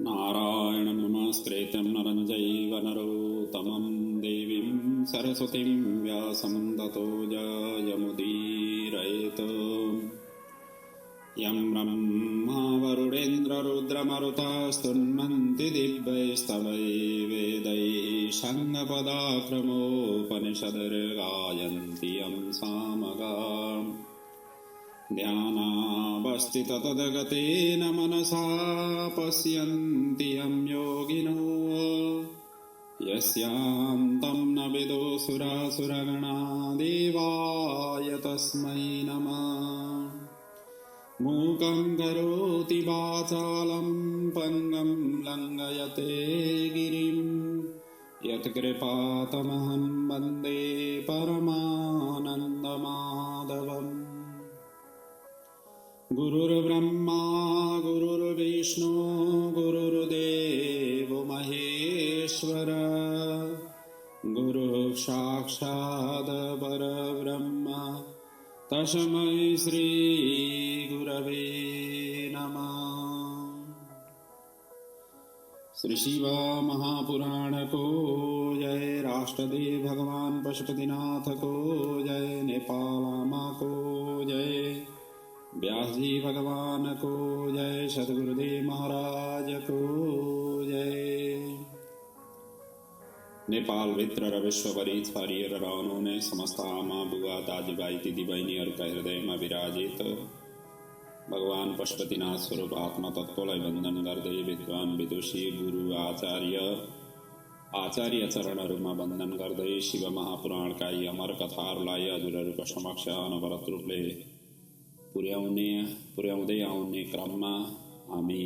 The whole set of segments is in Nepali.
नारायणं नमस्कृत्यं नरं चैव नरोत्तमं देवीं सरस्वतीं व्यासं ततो जयमुदीरयेत्। यं ब्रह्मा वरुणेन्द्ररुद्रमरुतास्तुन्वन्ति दिव्यैस्तवैः वेदैः साङ्गपदाक्रमोपनिषद्गायन्ति यं सामगाम्। ध्यानावस्थिततद्गतेन मनसा पश्यन्ति यं योगिनो यस्यान्तं न विदुसुरासुरगणा देवाय तस्मै नमः। मूकं करोति वाचालं पङ्गुं लङ्घयते गिरिं यत्कृपातमहं वन्दे परमानन्दमाधवम्। गुरुर्ब्रह्मा गुरुर्विष्णु गुरुर्देवो महेश्वर गुरुः साक्षात् परब्रह्म तस्मै श्री गुरवे नमः। श्री शिव महापुराण को जय, राष्ट्रदेव भगवान पशुपतिनाथ को जय, नेपालामा को जय, व्यास जी भगवान को जय, सद्गुरुदेव महाराज को जय। नेपाल भित्र र विश्वभरि छरिएर रहनुहुने समस्त आमा बुवा दाजुभाइ दिदीबहिनीहरूका हृदयमा विराजित भगवान पशुपतिनाथ स्वरूप आत्मा तत्त्वलाई वन्दन गर्दै विद्वान विदुषी गुरु आचार्य चरणहरूमा वन्दन गर्दै शिव महापुराणका यी अमर कथाहरूलाई हजुरहरूको समक्ष अनवरत रूपले पुर्याउँदै आउने क्रममा हामी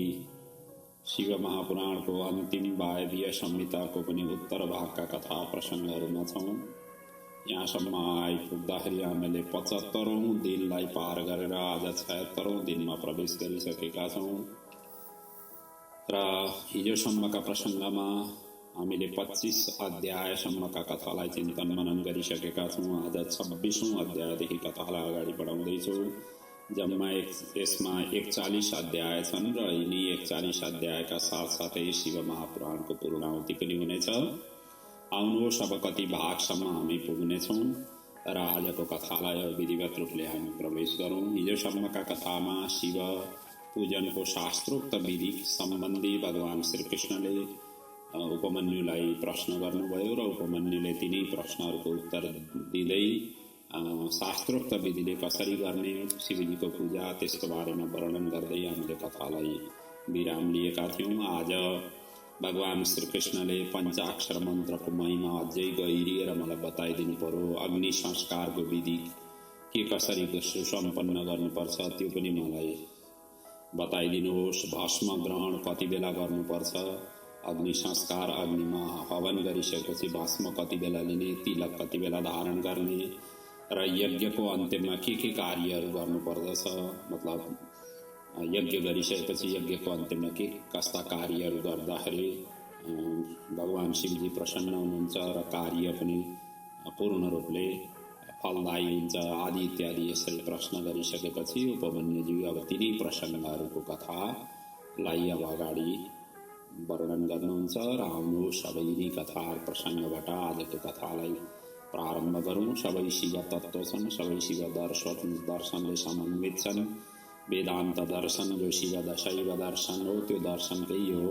शिव महापुराणको अन्तिम वायवीय संहिताको पनि उत्तर भागका कथा प्रसङ्गहरूमा छौँ। यहाँसम्म आइपुग्दाखेरि हामीले 75औं दिनलाई पार गरेर आज 76औं दिनमा प्रवेश गरिसकेका छौँ र हिजोसम्मका प्रसङ्गमा हामीले 25 अध्यायसम्मका कथालाई चिन्तन मनन गरिसकेका छौँ। आज 26औं अध्यायदेखि कथालाई अगाडि बढाउँदैछौँ। जम्मा यसमा 41 अध्याय छन् र यिनी 41 अध्यायका साथसाथै शिव महापुराणको पूर्णाहुति पनि हुनेछ। आउनुहोस् अब कति भागसम्म हामी पुग्नेछौँ र आजको कथालाई विधिवत रूपले हामी प्रवेश गरौँ। हिजोसम्मका कथामा शिव पूजनको शास्त्रोक्त विधि सम्बन्धी भगवान श्रीकृष्णले उपमन्युलाई प्रश्न गर्नुभयो र उपमन्युले तिनै प्रश्नहरूको उत्तर दिँदै शास्त्रोक्त विधिले कसरी गर्ने शिवजीको पूजा त्यसको बारेमा वर्णन गर्दै हामीले कथालाई विराम लिएका थियौँ। आज भगवान श्रीकृष्णले पञ्चाक्षर मन्त्रको महिमा अझै गहिरिएर मलाई बताइदिनु पर्यो। अग्नि संस्कारको विधि के कसरी सुसम्पन्न गर्नुपर्छ त्यो पनि मलाई बताइदिनुहोस्। भस्म ग्रहण कति बेला गर्नुपर्छ, अग्नि संस्कार अग्निमा हवन गरिसकेपछि भस्म कति बेला लिने, तिलक कति बेला धारण गर्ने र यज्ञको अन्त्यमा के कार्यहरू गर्नुपर्दछ, मतलब यज्ञ गरिसकेपछि यज्ञको अन्त्यमा के कस्ता कार्यहरू गर्दाखेरि भगवान शिवजी प्रसन्न हुनुहुन्छ र कार्य पनि पूर्ण रूपले फलदायी हुन्छ आदि इत्यादि यसरी प्रश्न गरिसकेपछि उपमन्युजी अब तिनै प्रसङ्गहरूको कथालाई अब अगाडि वर्णन गर्नुहुन्छ र आउनुहोस् अब यिनी कथा प्रसङ्गबाट आजको कथालाई प्रारम्भ गरौँ। सबै शिव तत्त्व छन्, सबै शिव दर्शनले समन्वित छन्। वेदान्त दर्शन जो शैव दर्शन हो त्यो दर्शनकै हो।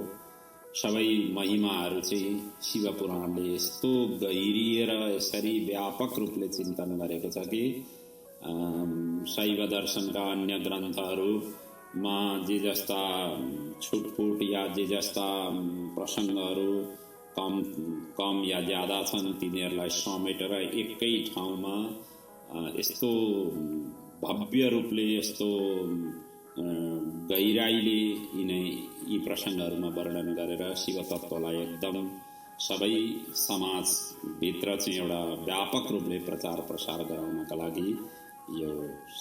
सबै महिमाहरू चाहिँ शिव पुराणले यस्तो गहिरिएर यसरी व्यापक रूपले चिन्तन गरेको छ कि शैव दर्शनका अन्य ग्रन्थहरूमा जे जस्ता छुटफुट या जे जस्ता प्रसङ्गहरू कम या ज्यादा छन् तिनीहरूलाई समेटेर एकै ठाउँमा यस्तो भव्य रूपले यस्तो गहिराइले यी प्रसङ्गहरूमा वर्णन गरेर शिव तत्त्वलाई एकदम सबै समाजभित्र चाहिँ एउटा व्यापक रूपले प्रचार प्रसार गराउनका लागि यो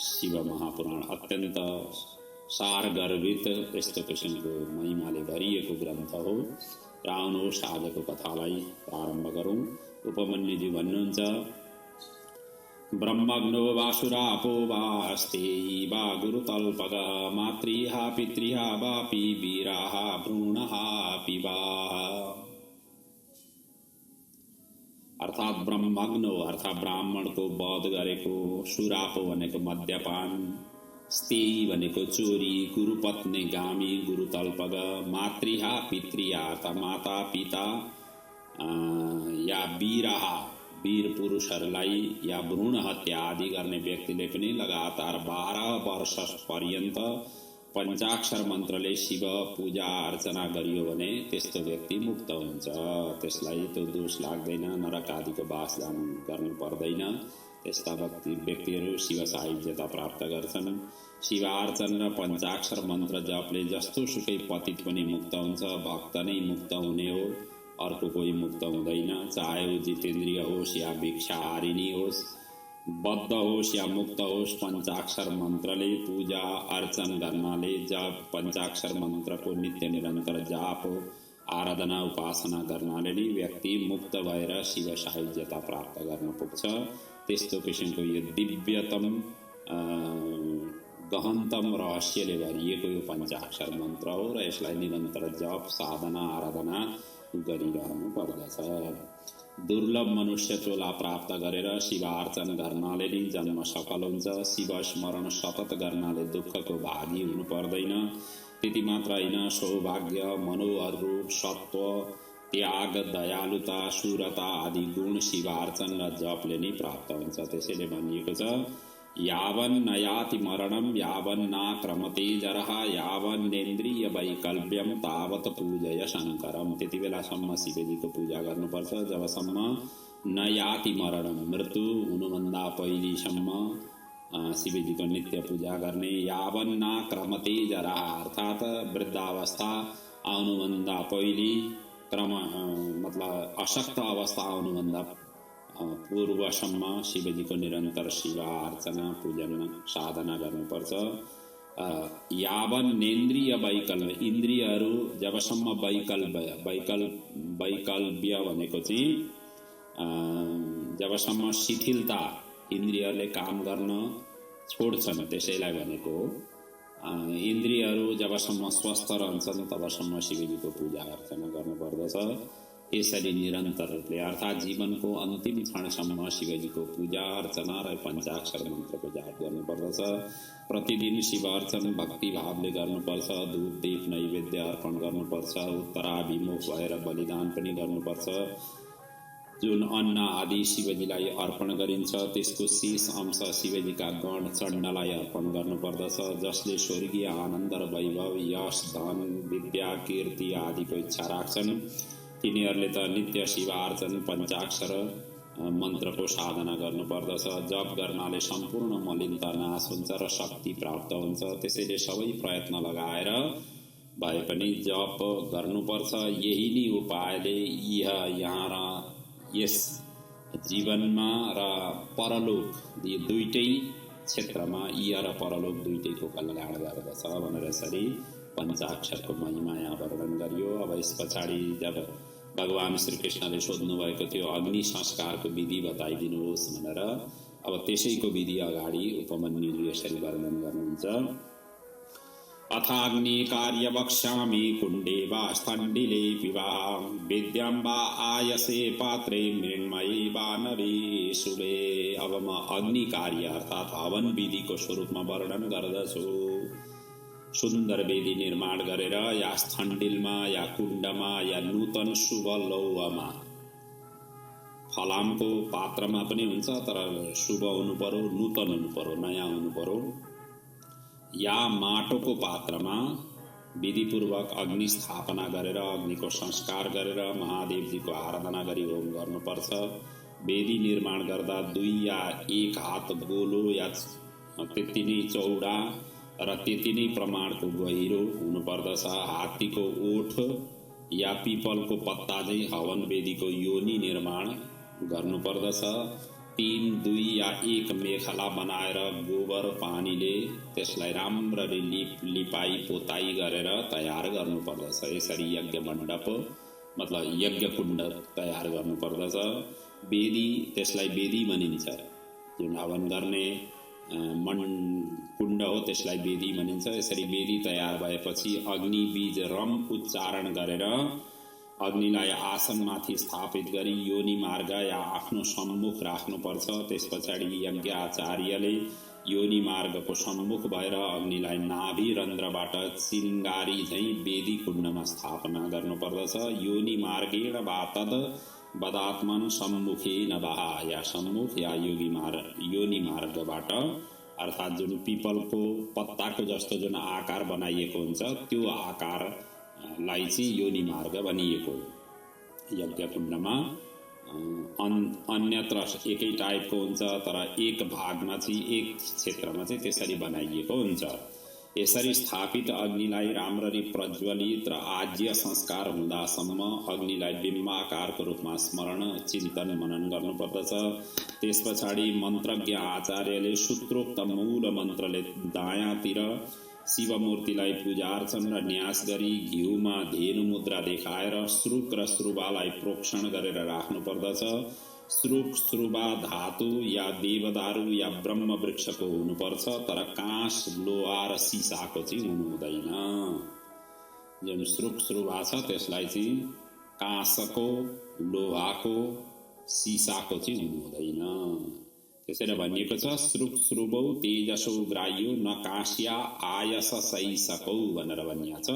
शिव महापुराण अत्यन्त सारगर्भित यस्तो किसिमको महिमाले भरिएको ग्रन्थ हो। र आउनुहोस् आजको कथालाई प्रारम्भ गरौँ। उपमन्युजी भन्नुहुन्छ, ब्रह्मग्नो वासुरापो वास्ते वा गुरुतल्पग मातृहा पितृहा वापि वीराः भ्रूणहा पिबा। अर्थात ब्रह्मग्नो अर्थात ब्राह्मण को वध गरेको, सुरापो भनेको मद्यपान, स्तेयी भनेको चोरी, गुरुपत्नी गामी गुरुतल्पग, मातृहा पितृहा अर्थात माता पिता या वीराहा वीर पुरुषहरूलाई या भ्रूण हत्या आदि गर्ने व्यक्तिले पनि लगातार 12 वर्ष पर्यन्त पञ्चाक्षर मन्त्रले शिव पूजा अर्चना गरियो भने त्यस्तो व्यक्ति मुक्त हुन्छ। त्यसलाई त्यो दोष लाग्दैन, नरक आदिको वास गर्नु पर्दैन। त्यस्ता व्यक्तिहरू शिव साहित्यता प्राप्त गर्छन्। शिवार्चन र पञ्चाक्षर मन्त्र जपले जस्तो सुकै पतित पनि मुक्त हुन्छ, भक्त नै मुक्त हुने हो, अर्को कोही मुक्त हुँदैन। चाहे वो जितेन्द्रिय होस् या भिक्षाहारिणी होस्, बद्ध होस् या मुक्त होस्, पञ्चाक्षर मन्त्रले पूजा अर्चन गर्नाले, जप पञ्चाक्षर मन्त्रको नित्य निरन्तर जाप आराधना उपासना गर्नाले नै व्यक्ति मुक्त भएर शिव साहित्यता प्राप्त गर्न पुग्छ। त्यस्तो किसिमको यो दिव्यतम गहनतम रहस्यले भरिएको यो पञ्चाक्षर मन्त्र हो र यसलाई निरन्तर जप साधना आराधना गरिरहनु पर्दछ। दुर्लभ मनुष्य चोला प्राप्त गरेर शिवार्चन गर्नाले नै जन्म सफल हुन्छ। शिव स्मरण सतत गर्नाले दुःखको भागी हुनु पर्दैन। त्यति मात्र होइन, सौभाग्य, मनोहर रूप, सत्व, त्याग, दयालुता, शूरता आदि गुण शिवार्चन र जपले नै प्राप्त हुन्छ। त्यसैले भनिएको छ, यावन् न याति मरणं यावन् नाक्रमते जरः यावन्नेन्द्रिय वैकल्प्यम तावत पूजय शङ्करम। त्यति बेलासम्म शिवजीको पूजा गर्नुपर्छ जबसम्म न याति मरणं मृत्यु हुनुभन्दा पहिलेसम्म शिवजीको नित्य पूजा गर्ने। यावन् नाक्रमते जरः अर्थात वृद्धावस्था आउनुभन्दा पहिले मतलब अशक्त अवस्था आउनुभन्दा पूर्वसम्म शिवजीको निरन्तर सेवा अर्चना पूजन साधना गर्नुपर्छ। यावन्नेन्द्रिय वैकल्प इन्द्रियहरू जबसम्म वैकल्प्य भनेको चाहिँ जबसम्म शिथिलता इन्द्रियहरूले काम गर्न छोड्छन् त्यसैलाई भनेको इन्द्रियहरू जबसम्म स्वस्थ रहन्छन् तबसम्म शिवजीको पूजा अर्चना गर्नुपर्दछ। यसरी निरन्तर रूपले अर्थात जीवनको अन्तिम क्षणसम्म शिवजीको पूजा अर्चना र पञ्चाक्षर मन्त्रको जाप गर्नुपर्दछ। प्रतिदिन शिव अर्चन भक्ति भावले गर्नुपर्छ। धूप दीप नैवेद्य अर्पण गर्नुपर्छ। उत्तराभिमुख भएर बलिदान पनि गर्नुपर्छ। जुन अन्न आदि शिवजीलाई अर्पण गरिन्छ त्यसको शेष अंश शिवजीका गण चण्डलाई अर्पण गर्नुपर्दछ। जसले स्वर्गीय आनन्द र वैभव, यश, धन, विद्या, कीर्ति आदिको इच्छा राख्छन् तिनीहरूले त नित्य शिवार्चन पञ्चाक्षर मन्त्रको साधना गर्नुपर्दछ। जप गर्नाले सम्पूर्ण मलिनता नाश हुन्छ र शक्ति प्राप्त हुन्छ। त्यसैले सबै प्रयत्न लगाएर भए पनि जप गर्नुपर्छ। यही नै उपायले यहाँ र यस जीवनमा र परलोक यी दुईटै क्षेत्रमा इह र परलोक दुईटैको कल्याण गर्दछ भनेर यसरी पञ्चाक्षरको महिमा यहाँ वर्णन गरियो। अब यस पछाडि जब भगवान श्री कृष्णले सोध्नु भएको थियो अग्नि संस्कारको विधि बताइदिनुहोस् भनेर, अब त्यसैको विधि अगाडि उपमन्युले यसरी वर्णन गर्नुहुन्छ। अथाग्नि कार्य वक्ष्यामि कुण्डे वा स्थण्डिले विवाह वेद्यां वा आयसे पात्रे मृण्मये वा नरे शुभे। अब म अग्नि कार्य अर्थात हवन विधिको स्वरूपमा वर्णन गर्दछु। सुन्दर वेदी निर्माण गरेर या स्थण्डिलमा या कुण्डमा या नूतन शुभ लौहमा, फलामको पात्रमा पनि हुन्छ तर शुभ हुनु पर्यो, नूतन हुनु पर्यो, नयाँ हुनु पर्यो, या माटोको पात्रमा विधिपूर्वक अग्नि स्थापना गरेर अग्निको संस्कार गरेर महादेवजीको आराधना गरी होम गर्नुपर्छ। वेदी निर्माण गर्दा 2 या 1 हात गोलो या त्यति नै चौडा र त्यति नै प्रमाणको गहिरो हुनुपर्दछ। हात्तीको ओठ या पिपलको पत्ता चाहिँ हवन वेदीको योनि निर्माण गर्नुपर्दछ। 3, 2 या 1 मेखला बनाएर गोबर पानीले त्यसलाई राम्ररी लिपाई पोताई गरेर तयार गर्नुपर्दछ। यसरी यज्ञ मण्डप मतलब यज्ञ कुण्ड तयार गर्नुपर्दछ। वेदी त्यसलाई वेदी भनिन्छ। जुन हवन गर्ने मन कुण्ड हो त्यसलाई वेदी भनिन्छ। यसरी वेदी तयार भएपछि अग्नि बीज रम उच्चारण गरेर अग्निलाई आसनमाथि स्थापित गरी योनि मार्ग या आफ्नो सम्मुख राख्नुपर्छ। त्यस पछाडि यज्ञ आचार्यले योनि मार्गको सम्मुख भएर अग्निलाई नाभि रन्ध्रबाट चिङ्गारी झैँ वेदी कुण्डमा स्थापना गर्नुपर्दछ। योनि मार्गेण वा तद बदात्मन सम्मुखे नवाहा, या सम्मुख या योनि मार्गबाट, अर्थात् जुन पिपलको पत्ताको जस्तो जुन आकार बनाइएको हुन्छ त्यो आकारलाई चाहिँ योनि मार्ग भनिएको। यज्ञ कुण्डमा अन्यत्र एकै टाइपको हुन्छ, तर एक भागमा चाहिँ एक क्षेत्रमा चाहिँ त्यसरी बनाइएको हुन्छ। यसरी स्थापित अग्निलाई राम्ररी प्रज्वलित र आज्य संस्कार हुँदासम्म अग्निलाई बिम्बाकारको रूपमा स्मरण चिन्तन मनन गर्नुपर्दछ। त्यस पछाडि मन्त्रज्ञ आचार्यले सूत्रोक्त मूल मन्त्रले दायाँतिर शिवमूर्तिलाई पूजार्चन र न्यास गरी घिउमा धेनु मुद्रा देखाएर श्रुक र श्रुबालाई प्रोक्षण गरेर राख्नुपर्दछ। श्रुक श्रुबा धातु या देवदारू या ब्रह्म वृक्षको हुनुपर्छ, तर काँस लोहा र सिसाको चाहिँ हुनु हुँदैन। जुन श्रुक श्रुबा छ त्यसलाई चाहिँ काँसको, लोहाको, सिसाको चाहिँ हुनु हुँदैन। त्यसैले भनिएको छ श्रुक श्रुबौ तेजसो ग्राह्यो न काँस्या आयस सैसकौ भनेर भनिएको छ।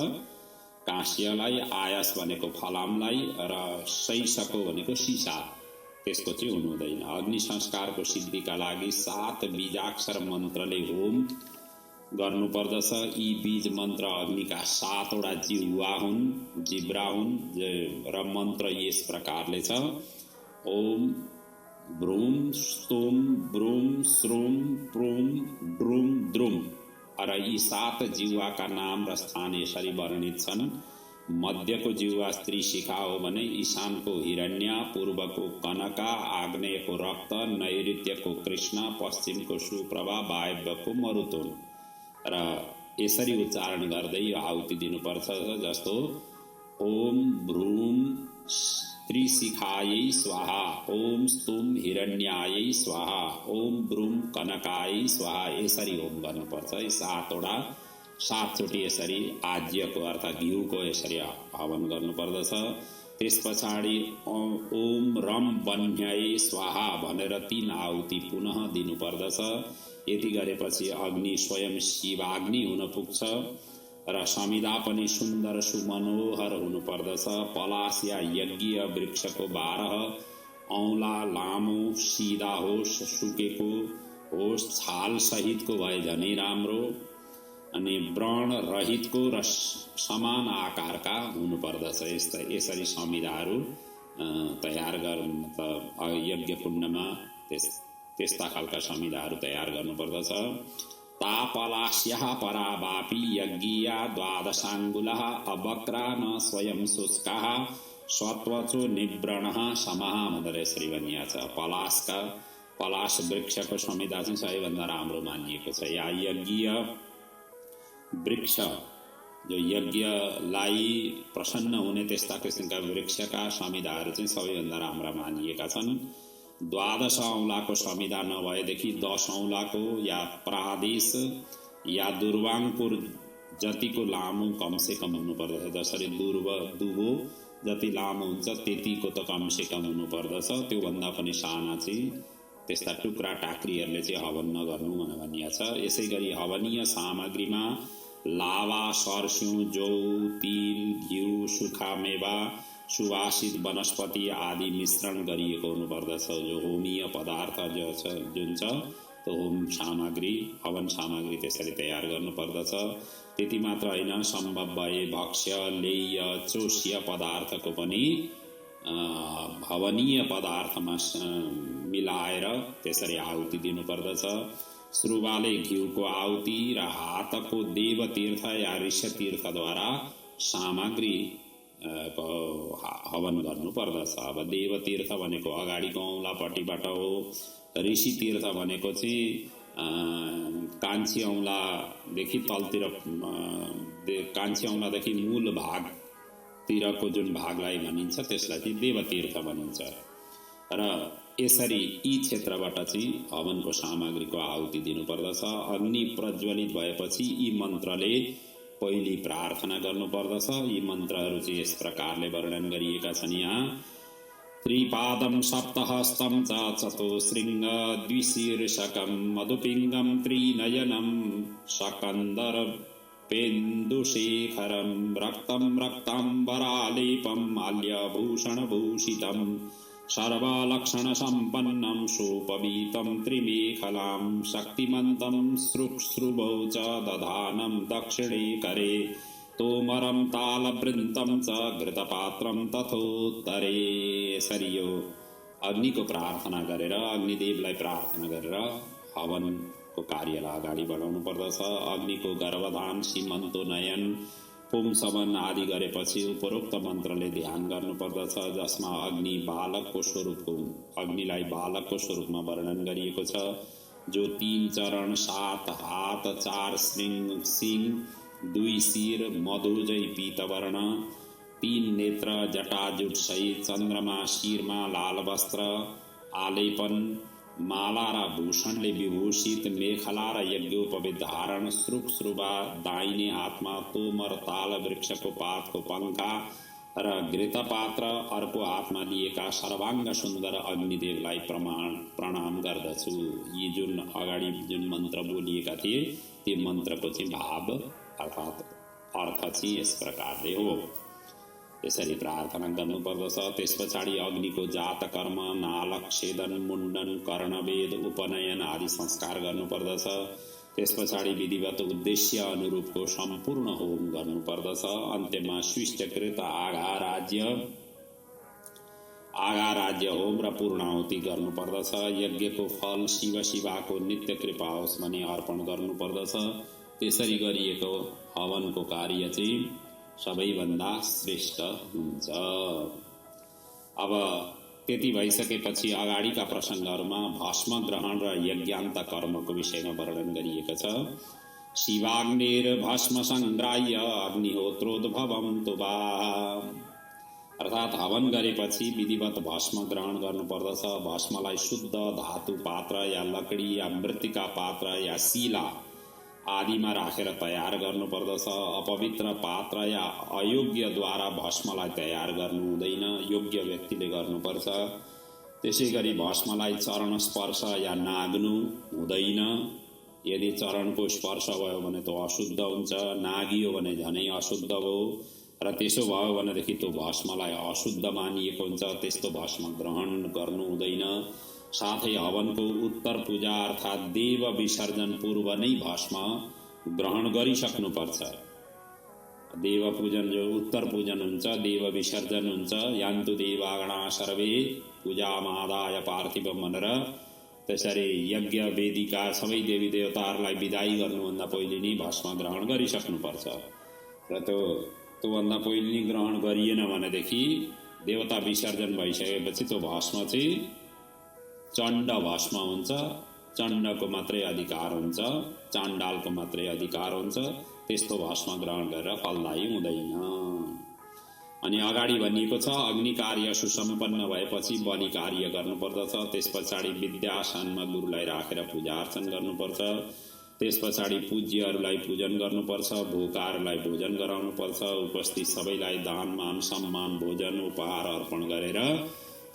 काँस्यलाई, आयस भनेको फलामलाई र सैसको भनेको सिसा, त्यसको चाहिँ हुनु हुँदैन। अग्नि संस्कारको सिद्धिका लागि 7 बीजाक्षर मन्त्रले होम गर्नुपर्दछ। यी बीज मन्त्र अग्निका 7 वटा जिब्रा हुन् र मन्त्र यस प्रकारले छ: ओम ब्रूम स्तोम ब्रूम श्रोम प्रोम ड्रुम द्रुम। र यी 7 जिह्वाका नाम र स्थान यसरी वर्णित छन्: मध्यको जिह्वा स्त्री शिखा हो भने ईशानको हिरण्य, पूर्वको कनका, आग्नेयको रक्त, नैऋत्यको कृष्ण, पश्चिमको सुप्रभा, वायव्यको मरुतोन। र यसरी उच्चारण गर्दै आहुति दिनुपर्छ, जस्तो ओम भ्रूम त्रिशिखायै स्वाहा, ओम स्तुम हिरण्यायै स्वाहा, ओम ब्रूम कनकायै स्वाहा। यसरी होम गर्नुपर्छ। 7 चोटि यसरी आज्यको अर्थात् घिउको यसरी हवन गर्नुपर्दछ। त्यस पछाडि ओम रम वह्न्यै स्वाहा भनेर 3 आहुति पुनः दिनुपर्दछ। यति गरेपछि अग्नि स्वयं शिवाग्नि हुन पुग्छ र समिधा पनि सुन्दर सुमनोहर हुनुपर्दछ। पलास या यज्ञीय वृक्षको 12 औंला लामो सिधा होस्, सुकेको होस्, छाल सहितको भए झनै राम्रो, अनि व्रण रहितको र समान आकारका हुनुपर्दछ। यसरी समिधाहरू तयार यज्ञ कुण्डमा त्यस्ता खालका समिधाहरू तयार गर्नुपर्दछ। तापलास्यः परावापि यज्ञीया 12 अवक्रा न स्वयं शुष्काः स्वत्वचो निव्रणः समः भनेर यसरी भनिएको छ। पलास वृक्षको समिधा चाहिँ सबैभन्दा राम्रो मानिएको छ। या यज्ञीय वृक्ष, जो यज्ञलाई प्रसन्न हुने त्यस्ता किसिमका वृक्षका समिधाहरू चाहिँ सबैभन्दा राम्रा मानिएका छन्। 12 औंलाको समिधा नभएदेखि 10 औंलाको या प्रादेश या दुर्वाङ्कुर जतिको लामो कमसे कम हुनुपर्दछ। जसरी दुबो जति लामो हुन्छ त्यतिको त कमसे कम हुनुपर्दछ। त्योभन्दा पनि साना चाहिँ त्यस्ता टुक्रा टाक्रीहरूले चाहिँ हवन नगर्नु भनेर भनिएको छ। यसै गरी हवनीय सामग्रीमा लावा, सर्स्यौं, जौ, तिल, घिउ, सुखा मेवा, सुवासित वनस्पति आदि मिश्रण गरिएको हुनुपर्दछ। जो होमीय पदार्थ जुन छ त्यो होम सामग्री, हवन सामग्री त्यसरी तयार गर्नुपर्दछ। त्यति मात्र होइन, सम्भव भए भक्ष्य, लेह्य, चोष्य पदार्थको पनि हवनीय पदार्थमा मिलाएर त्यसरी आहुति दिनुपर्दछ। श्रुवाले घिउको आहुति र हातको देवतीर्थ या ऋष्यतीर्थद्वारा सामग्री हवन गर्नुपर्दछ। अब देवतीर्थ भनेको अगाडिको औंलापट्टिबाट हो, ऋषि तीर्थ भनेको चाहिँ कान्छी औंलादेखि तलतिर, कान्छी औंलादेखि मूल भागतिरको जुन भागलाई भनिन्छ त्यसलाई चाहिँ देवतीर्थ भनिन्छ। र यसरी यी क्षेत्रबाट चाहिँ हवनको सामग्रीको आहुति दिनुपर्दछ। अग्नि प्रज्वलित भएपछि यी मन्त्रले पहिले प्रार्थना गर्नुपर्दछ। यी मन्त्रहरू चाहिँ यस प्रकारले वर्णन गरिएका छन् यहाँ। त्रिपादं सप्तहस्तं च चतुश्रृङ्ग द्विशीर्षकं मधुपिङ्गं त्रिनयनं शकन्दर पेन्दुशेखरं रक्तं रक्ताम्बरालेपं माल्यभूषणभूषितं सर्वलक्षणसम्पन्नं सुपवीतं त्रिमेखलां शक्तिमन्तं श्रुश्रुभौ च दधानं दक्षिणे करे तोमरं तालवृन्तं च घृतपात्रं तथोत्तरे। यसरी यो अग्निको प्रार्थना गरेर, अग्निदेवलाई प्रार्थना गरेर हवनको कार्यलाई अगाडि बढाउनु पर्दछ। अग्निको गर्भधान, सीमन्तोन्नयन, पुंसवन आदि गरेपछि उपरोक्त मन्त्रले ध्यान गर्नुपर्दछ, जसमा अग्निलाई बालकको स्वरूपमा वर्णन गरिएको छ, जो 3 चरण, 7 हात, 4 सिङ, 2 शिर, मधुजै पीतवर्ण, 3 नेत्र, जटाजुट सहित, चन्द्रमा शिरमा, लाल वस्त्र, आलेपन, माला र भूषणले विभूषित, मेखला र यज्ञोपवीत धारण, श्रुवा दाहिने हातमा तोमर ताल वृक्षको पातको पङ्खा र घृतपात्र अर्को हातमा लिएका सर्वाङ्ग सुन्दर अग्निदेवलाई प्रणाम गर्दछु। यी जुन अगाडि जुन मन्त्र बोलिएका थिए त्यो मन्त्रको चाहिँ भाव अर्थात् अर्थ चाहिँ यस प्रकारले हो। यसरी प्रार्थना गर्नुपर्दछ। त्यस पछाडि अग्निको जात कर्म, नालक छेदन, मुण्डन, कर्णवेद, उपनयन आदि संस्कार गर्नुपर्दछ। त्यस पछाडि विधिवत उद्देश्य अनुरूपको सम्पूर्ण होम गर्नुपर्दछ। अन्त्यमा शिष्टकृत आगा राज्य होम र पूर्णाहुति गर्नुपर्दछ। यज्ञको फल शिवको नित्य कृपा होस् भनी अर्पण गर्नुपर्दछ। त्यसरी गरिएको हवनको कार्य चाहिँ सबैभन्दा श्रेष्ठ हुन्छ। अब त्यति भइसकेपछि अगाडिका प्रसङ्गहरूमा भस्म ग्रहण र यज्ञान्त कर्मको विषयमा वर्णन गरिएको छ। शिवाग्निर भस्म संग्राह्य अग्निहोत्रोद्भवं तुवा, अर्थात् हवन गरेपछि विधिवत भस्म ग्रहण गर्नुपर्दछ। भस्मलाई शुद्ध धातु पात्र या लकडी या मृत्तिका पात्र या शिला आदिमा राखेर तयार गर्नुपर्दछ। अपवित्र पात्र या अयोग्यद्वारा भस्मलाई तयार गर्नु हुँदैन, योग्य व्यक्तिले गर्नुपर्छ। त्यसै गरी भस्मलाई चरण स्पर्श या नाग्नु हुँदैन। यदि चरणको स्पर्श भयो भने त्यो अशुद्ध हुन्छ, नागियो भने झनै अशुद्ध भयो र त्यसो भयो भनेदेखि त्यो भस्मलाई अशुद्ध मानिएको हुन्छ। त्यस्तो भस्म ग्रहण गर्नु हुँदैन। साथै हवनको उत्तर पूजा अर्थात् देव विसर्जन पूर्व नै भस्म ग्रहण गरिसक्नुपर्छ। देव पूजन जो उत्तर पूजन हुन्छ, देव विसर्जन हुन्छ। यान्तु देवागणा सर्वे पूजामादाय पार्थिवम भनेर त्यसरी यज्ञ वेदिका सबै देवी देवताहरूलाई विदाई गर्नुभन्दा पहिले नै भस्म ग्रहण गरिसक्नुपर्छ। र त्योभन्दा पहिले नै ग्रहण गरिएन भनेदेखि देवता विसर्जन भइसकेपछि त्यो भस्म चाहिँ चण्ड भस्म हुन्छ। चण्डको मात्रै अधिकार हुन्छ, चाण्डालको मात्रै अधिकार हुन्छ। त्यस्तो भस्म ग्रहण गरेर फलदायी हुँदैन। अनि अगाडि भनिएको छ अग्नि कार्य सुसम्पन्न भएपछि बलि कार्य गर्नुपर्दछ। त्यस पछाडि विद्यासनमा गुरुलाई राखेर पूजा अर्चन गर्नुपर्छ। त्यस पछाडि पूज्यहरूलाई पूजन गर्नुपर्छ। भोकाहरूलाई भोजन गराउनुपर्छ। उपस्थित सबैलाई दान मान सम्मान भोजन उपहार अर्पण गरेर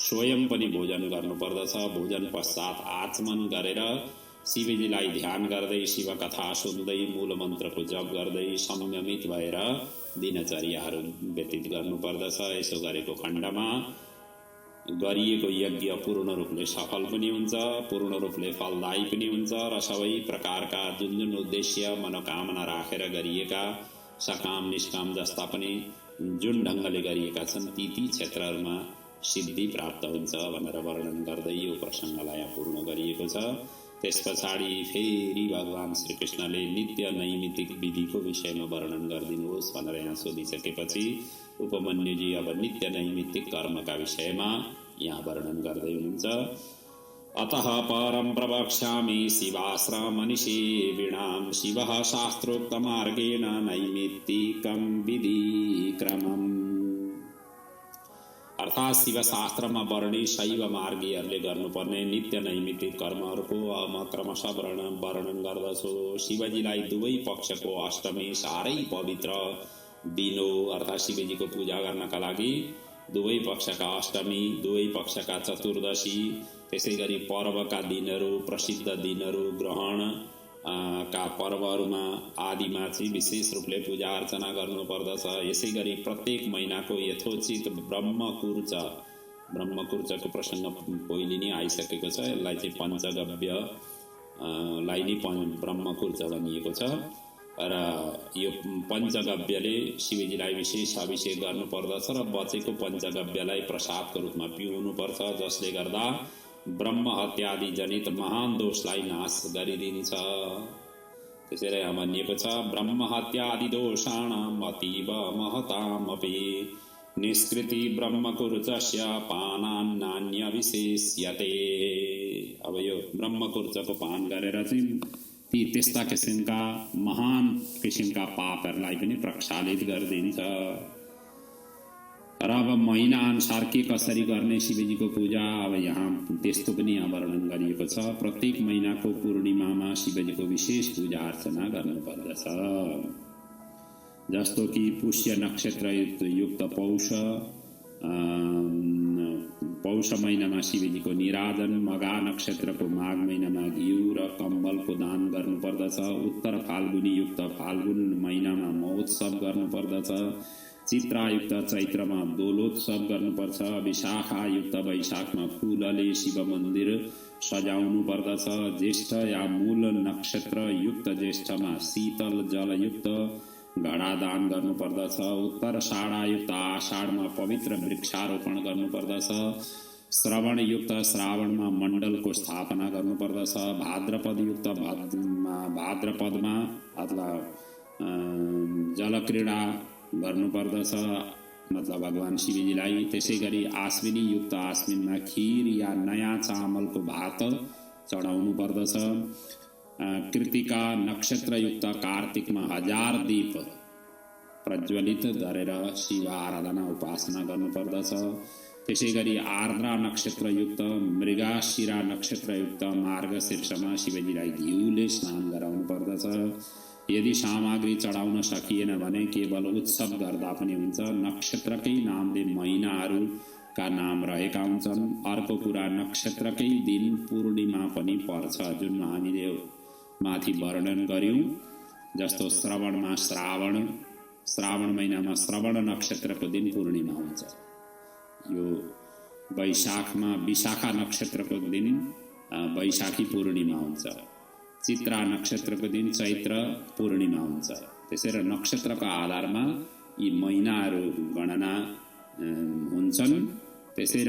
स्वयं पनि भोजन गर्नुपर्दछ। भोजन पश्चात आचमन गरेर शिवजीलाई ध्यान गर्दै शिव कथा सुन्दै मूल मन्त्रको जप गर्दै संयमित भएर दिनचर्याहरू व्यतीत गर्नुपर्दछ। यसो गरेको खण्डमा गरिएको यज्ञ पूर्ण रूपले सफल पनि हुन्छ, पूर्ण रूपले फलदायी पनि हुन्छ र सबै प्रकारका जुन उद्देश्य मनोकामना राखेर गरिएका सकाम निष्काम जस्ता पनि जुन ढङ्गले गरिएका छन् ती क्षेत्रहरूमा सिद्धि प्राप्त हुन्छ भनेर वर्णन गर्दै यो प्रसङ्गलाई यहाँ पूर्ण गरिएको छ। त्यस पछाडि फेरि भगवान श्रीकृष्णले नित्य नैमित्तिक विधिको विषयमा वर्णन गरिदिनुहोस् भनेर यहाँ सोधिसकेपछि उपमन्युजी अब नित्य नैमित्तिक कर्मका विषयमा यहाँ वर्णन गर्दै हुनुहुन्छ। अतः परं प्रवक्ष्यामि शिवाश्रमनिषेविणां शिवः शास्त्रोक्तमार्गेण नैमित्तिकं विधिक्रमम्। अर्थात् शिवशास्त्रमा वर्णित शैव मार्गीहरूले गर्नुपर्ने नित्य नैमित्तिक कर्महरूको म क्रमशः वर्णन गर्दछु। शिवजीलाई दुवै पक्षको अष्टमी साह्रै पवित्र दिन हो। अर्थात् शिवजीको पूजा गर्नका लागि दुवै पक्षका अष्टमी, दुवै पक्षका चतुर्दशी, त्यसै गरी पर्वका दिनहरू, प्रसिद्ध दिनहरू, ग्रहण का पर्वहरूमा आदिमा चाहिँ विशेष रूपले पूजा अर्चना गर्नुपर्दछ। यसै गरी प्रत्येक महिनाको यथोचित ब्रह्मकुर्चको प्रसङ्ग पहिले नै आइसकेको छ। यसलाई चाहिँ पञ्चगव्यलाई नै ब्रह्मकुर्च भनिएको छ र यो पञ्चगव्यले शिवजीलाई विशेष अभिषेक गर्नुपर्दछ र बचेको पञ्चगव्यलाई प्रसादको रूपमा पिउनुपर्छ, जसले गर्दा ब्रह्म हत्यादि जनित महान दोषलाई नाश गरिदिन्छ। त्यसैले भनिएको छ ब्रह्म हत्यादि दोषाणाम अतीव महतामपि निष्कृति ब्रह्मकुर्चस्य पानान्नान्य विशेष्यते। अब यो ब्रह्मकुर्चको पान गरेर चाहिँ ती त्यस्ता किसिमका महान किसिमका पापहरूलाई पनि प्रक्षालित गरिदिन्छ। र अब महिना अनुसार के कसरी गर्ने शिवजीको पूजा, अब यहाँ त्यस्तो पनि यहाँ वर्णन गरिएको छ। प्रत्येक महिनाको पूर्णिमामा शिवजीको विशेष पूजा अर्चना गर्नुपर्दछ। जस्तो कि पुष्य नक्षत्र युक्त पौष महिनामा शिवजीको निराजन, मघा नक्षत्रको माघ महिनामा घिउ र कम्बलको दान गर्नुपर्दछ। उत्तर फाल्गुनी युक्त फाल्गुन महिनामा महोत्सव गर्नुपर्दछ। चित्रायुक्त चैत्रमा दोलोत्सव गर्नुपर्छ। विशाखायुक्त वैशाखमा फूलले शिव मन्दिर सजाउनु पर्दछ। ज्येष्ठ या मूल नक्षत्र युक्त ज्येष्ठमा शीतल जलयुक्त घडा दान गर्नुपर्दछ। उत्तर षाढायुक्त आषाढमा पवित्र वृक्षारोपण गर्नुपर्दछ। श्रवणयुक्त श्रावणमा मण्डलको स्थापना गर्नुपर्दछ। भाद्रपदयुक्त भाद्रपदमा अथवा जलक्रीडा गर्नुपर्दछ, मतलब भगवान शिवजीलाई। त्यसै गरी आश्विनी युक्त आश्विनमा खीर या नयाँ चामलको भात चढाउनु पर्दछ। कृतिका नक्षत्रयुक्त कार्तिकमा 1000 दीप प्रज्वलित गरेर शिव आराधना उपासना गर्नुपर्दछ। त्यसै गरी आर्द्रा नक्षत्रयुक्त मृगशिरा नक्षत्रयुक्त मार्गशीर्षमा शिवजीलाई घिउले स्नान गराउनु पर्दछ। यदि सामग्री चढाउन सकिएन भने केवल उत्सव गर्दा पनि हुन्छ। नक्षत्रकै नामले महिनाहरूका नाम रहेका हुन्छन्। अर्को कुरा, नक्षत्रकै दिन पूर्णिमा पनि पर्छ, जुन हामीले माथि वर्णन गर्यौं। जस्तो श्रवणमा श्रावण महिनामा श्रवण नक्षत्रको दिन पूर्णिमा हुन्छ। यो वैशाखमा विशाखा नक्षत्रको दिन वैशाखी पूर्णिमा हुन्छ। चित्रा नक्षत्रको दिन चैत्र पूर्णिमा हुन्छ। त्यसैले नक्षत्रका आधारमा यी महिनाहरू गणना हुन्छन्। त्यसै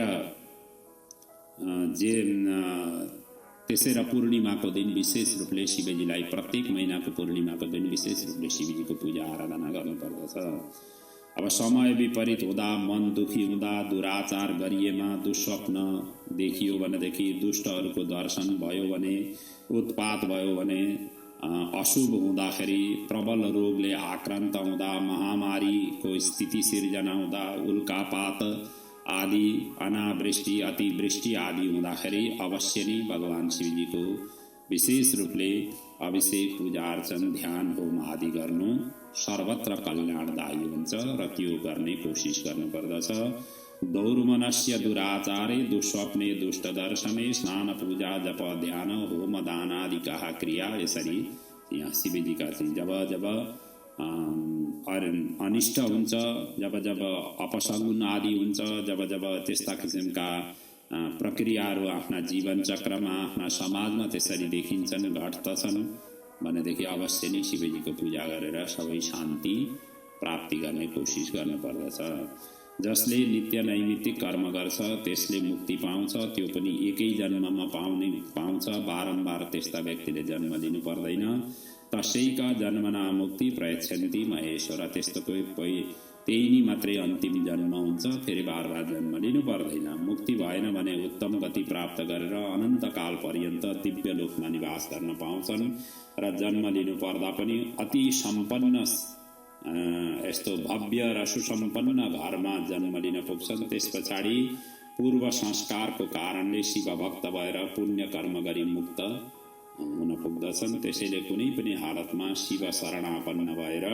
र पूर्णिमाको दिन विशेष रूपले शिवजीलाई, प्रत्येक महिनाको पूर्णिमाको दिन विशेष रूपले शिवजीको पूजा आराधना गर्नुपर्दछ। अब समय विपरीत हुँदा, मन दुखी हुँदा, दुराचार गरिएमा, दुस्वप्न देखियो भनेदेखि, दुष्टहरूको दर्शन भयो भने, उत्पात भयो भने, अशुभ हुँदाखेरि, प्रबल रोगले आक्रान्त हुँदा, महामारीको स्थिति सिर्जना हुँदा, उल्कापात आदि, अनावृष्टि, अतिवृष्टि आदि हुँदाखेरि अवश्य नै भगवान शिवजीको विशेष रूपले अभिषेक, पूजा अर्चन, ध्यान, होम आदि गर्नु सर्वत्र कल्याणदायी हुन्छ र त्यो गर्ने कोसिस गर्नुपर्दछ। दौर्मनस्य दुराचारे दुस्वप्ने दुष्ट दर्शने स्नान पूजा जप ध्यान होम दानादिका क्रिया। यसरी यहाँ शिवजीका चाहिँ जब अनिष्ट हुन्छ, जब अपशगुन आदि हुन्छ, जब त्यस्ता किसिमका प्रक्रियाहरू आफ्ना जीवन चक्रमा, आफ्ना समाजमा त्यसरी देखिन्छन्, घट्दछन् भनेदेखि अवश्य नै शिवजीको पूजा गरेर सबै शान्ति प्राप्ति गर्ने कोसिस गर्नुपर्दछ। जसले नित्य नैमित्तिक कर्म गर्छ त्यसले मुक्ति पाउँछ, त्यो पनि एकै जन्ममा पाउँछ। बारम्बार त्यस्ता व्यक्तिले जन्म लिनु पर्दैन। तसैका जन्मना मुक्ति प्रयच्छन्ति महेश्वर। त्यस्तो त्यही नै मात्रै अन्तिम जन्म हुन्छ, फेरि बार जन्म लिनु पर्दैन। मुक्ति भएन भने उत्तम गति प्राप्त गरेर अनन्तकाल पर्यन्त दिव्य लोकमा निवास गर्न पाउँछन् र जन्म लिनु पर्दा पनि अति सम्पन्न यस्तो भव्य र सुसम्पन्न घरमा जन्म लिन पुग्छन्। त्यस पछाडि पूर्व संस्कारको कारणले शिव भक्त भएर पुण्य कर्म गरी मुक्त हुन पुग्दछन्। त्यसैले कुनै पनि हालतमा शिव शरणापन्न भएर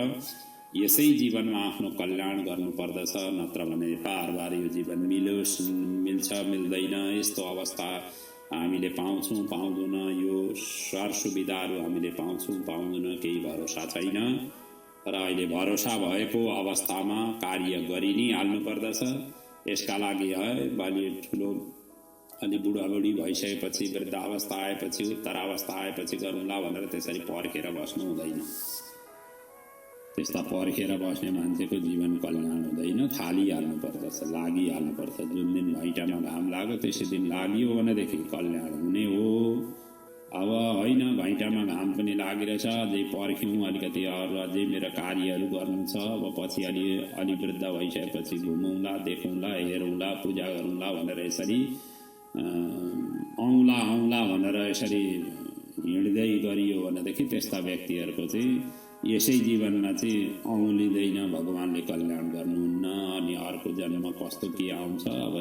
यसै जीवनमा आफ्नो कल्याण गर्नुपर्दछ, नत्र भने पारबार यो जीवन मिल्छ मिल्दैन यस्तो अवस्था हामीले पाउँछौँ पाउँदैन, यो सर सुविधाहरू हामीले पाउँछौँ पाउँदैन केही भरोसा छैन। र अहिले भरोसा भएको अवस्थामा कार्य गरि नै हाल्नुपर्दछ। यसका लागि अलि ठुलो अलि बुढाबुढी भइसकेपछि वृद्धावस्था आएपछि उत्तरावस्था आएपछि गरौँला भनेर त्यसरी पर्खेर बस्नु हुँदैन। त्यस्ता पर्खेर बस्ने मान्छेको जीवन कल्याण हुँदैन, थालिहाल्नुपर्दछ, लागिहाल्नुपर्छ। जुन दिन घैँटामा घाम लाग्यो त्यसै दिन लागियो भनेदेखि कल्याण हुने हो। अब होइन घैँटामा घाम पनि लागिरहेछ, अझै पर्ख्यौँ अलिकति अरू अझै मेरो कार्यहरू गर्नु छ, अब पछि अलि वृद्ध भइसकेपछि घुमौँला देखौँला हेरौँला पूजा गरौँला भनेर यसरी आउँला भनेर यसरी हिँड्दै गरियो भनेदेखि त्यस्ता व्यक्तिहरूको चाहिँ यसै जीवनमा चाहिँ औँलिँदैन, भगवानले कल्याण गर्नुहुन्न। अनि अर्को जन्म कस्तो के आउँछ, अब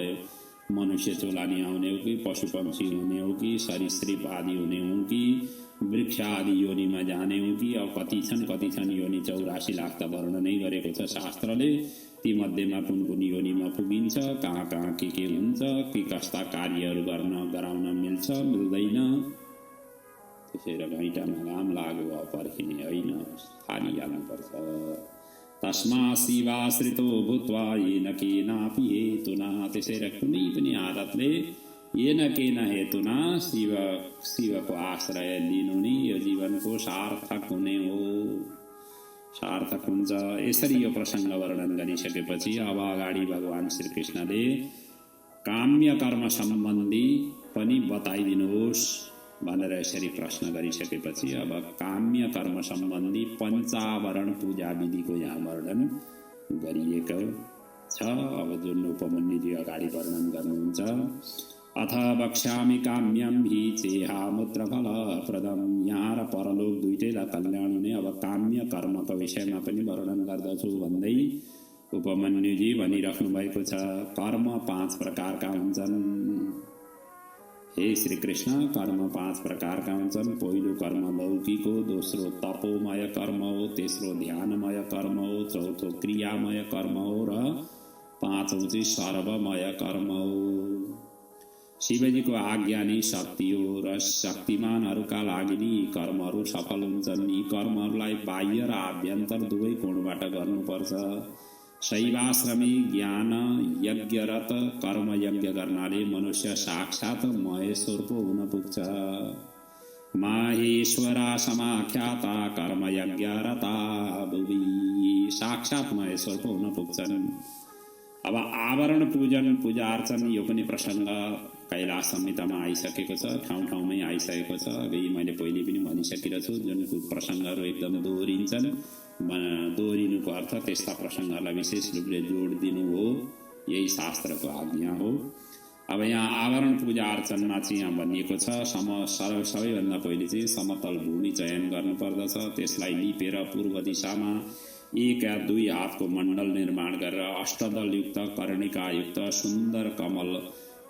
मनुष्य चोलानी आउने हो कि पशु पक्षी हुने हो कि सरीसृप आदि हुने हो कि वृक्ष आदि योनिमा जाने हो कि अब कति छन् योनि 84 लाख त वर्णनै गरेको छ शास्त्रले। ती मध्येमा कुन कुन योनिमा पुगिन्छ, कहाँ के हुन्छ, कि कस्ता कार्यहरू गराउन मिल्छ मिल्दैन। त्यसैले घैँटामा घाम लाग्यो पर्खिने होइन, थालिहाल्नुपर्छ। तस्मा शिवाश्रितो भूत्वा येन केनापि हेतुना। त्यसैले कुनै पनि आदतले येन केन हेतुना शिवको आश्रय लिनु नै यो जीवनको सार्थक हुने हो, सार्थक हुन्छ। यसरी यो प्रसङ्ग वर्णन गरिसकेपछि अब अगाडि भगवान श्रीकृष्णले काम्य कर्म सम्बन्धी पनि बताइदिनुहोस् भनेर यसरी प्रश्न गरिसकेपछि अब काम्य कर्म सम्बन्धी पञ्चावरण पूजा विधिको यहाँ वर्णन गरिएको छ। अब जुन उपमन्युजी अगाडि वर्णन गर्नुहुन्छ, अथ वक्ष्यामि काम्यम हि चेहामुत्र फलप्रदम। यहाँ र परलोक दुइटैलाई कल्याण हुने अब काम्य कर्मको विषयमा पनि वर्णन गर्दछु भन्दै उपमन्युजी भनिराख्नु भएको छ। कर्म 5 प्रकारका हुन्छन्। हे श्री कृष्ण, कर्म 5 प्रकारका हुन्छन्। पहिलो कर्म लौकिक हो, दोस्रो तपोमय कर्म हो, तेस्रो ध्यानमय कर्म हो, चौथो क्रियामय कर्म हो र पाँचौं चाहिँ सर्वमय कर्म हो। शिवजीको आज्ञा नै शक्ति हो र शक्तिमानहरूका लागि नै यी कर्महरू सफल हुन्छन्। यी कर्महरूलाई बाह्य र आभ्यन्तर दुवै कोणबाट गर्नुपर्छ। शैवाश्रमी ज्ञान यज्ञरत कर्म यज्ञ गर्नाले मनुष्य साक्षात महेश्वर पो हुन पुग्छ। माहेश्वरा समाख्याता कर्म यज्ञरता भुवि। साक्षात महेश्वर पो हुन पुग्छन्। अब आवरण पूजन पूजा अर्चन यो पनि प्रसङ्ग कैलाश संहितामा आइसकेको छ, ठाउँ ठाउँमै आइसकेको छ। अघि मैले पहिले पनि भनिसकेको छु, जुन प्रसङ्गहरू एकदम दोहोरिन्छन्, दोहोरिनुको अर्थ त्यस्ता प्रसङ्गहरूलाई विशेष रूपले जोड दिनु हो, यही शास्त्रको आज्ञा हो। अब यहाँ आवरण पूजा अर्चनमा चाहिँ यहाँ भनिएको छ, सबैभन्दा पहिले चाहिँ समतल भूमि चयन गर्नुपर्दछ। त्यसलाई लिपेर पूर्व दिशामा 1 या 2 हातको मण्डल निर्माण गरेर अष्टदलयुक्त कर्णिकायुक्त सुन्दर कमल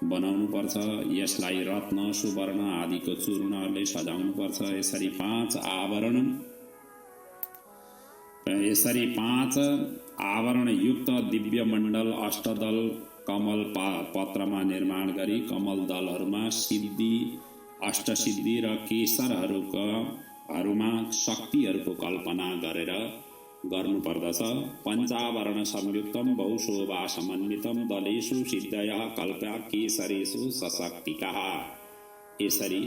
बनाउनु पर्छ। यसलाई रत्न सुवर्ण आदिको चूर्णले सजाउनु पर्छ। यसरी 5 आवरण युक्त दिव्य मण्डल अष्टदल कमल पत्रमा निर्माण गरी कमल दलहरूमा सिद्धि, अष्टसिद्धि र केसरहरूमा शक्तिहरूको कल्पना गरेर गर्नुपर्दछ। पञ्चावरण संयुक्तम बहुशोभा समन्वितम दलेषु सिद्धयः कल्प्या केसरेषु सशक्तिकाः। यसरी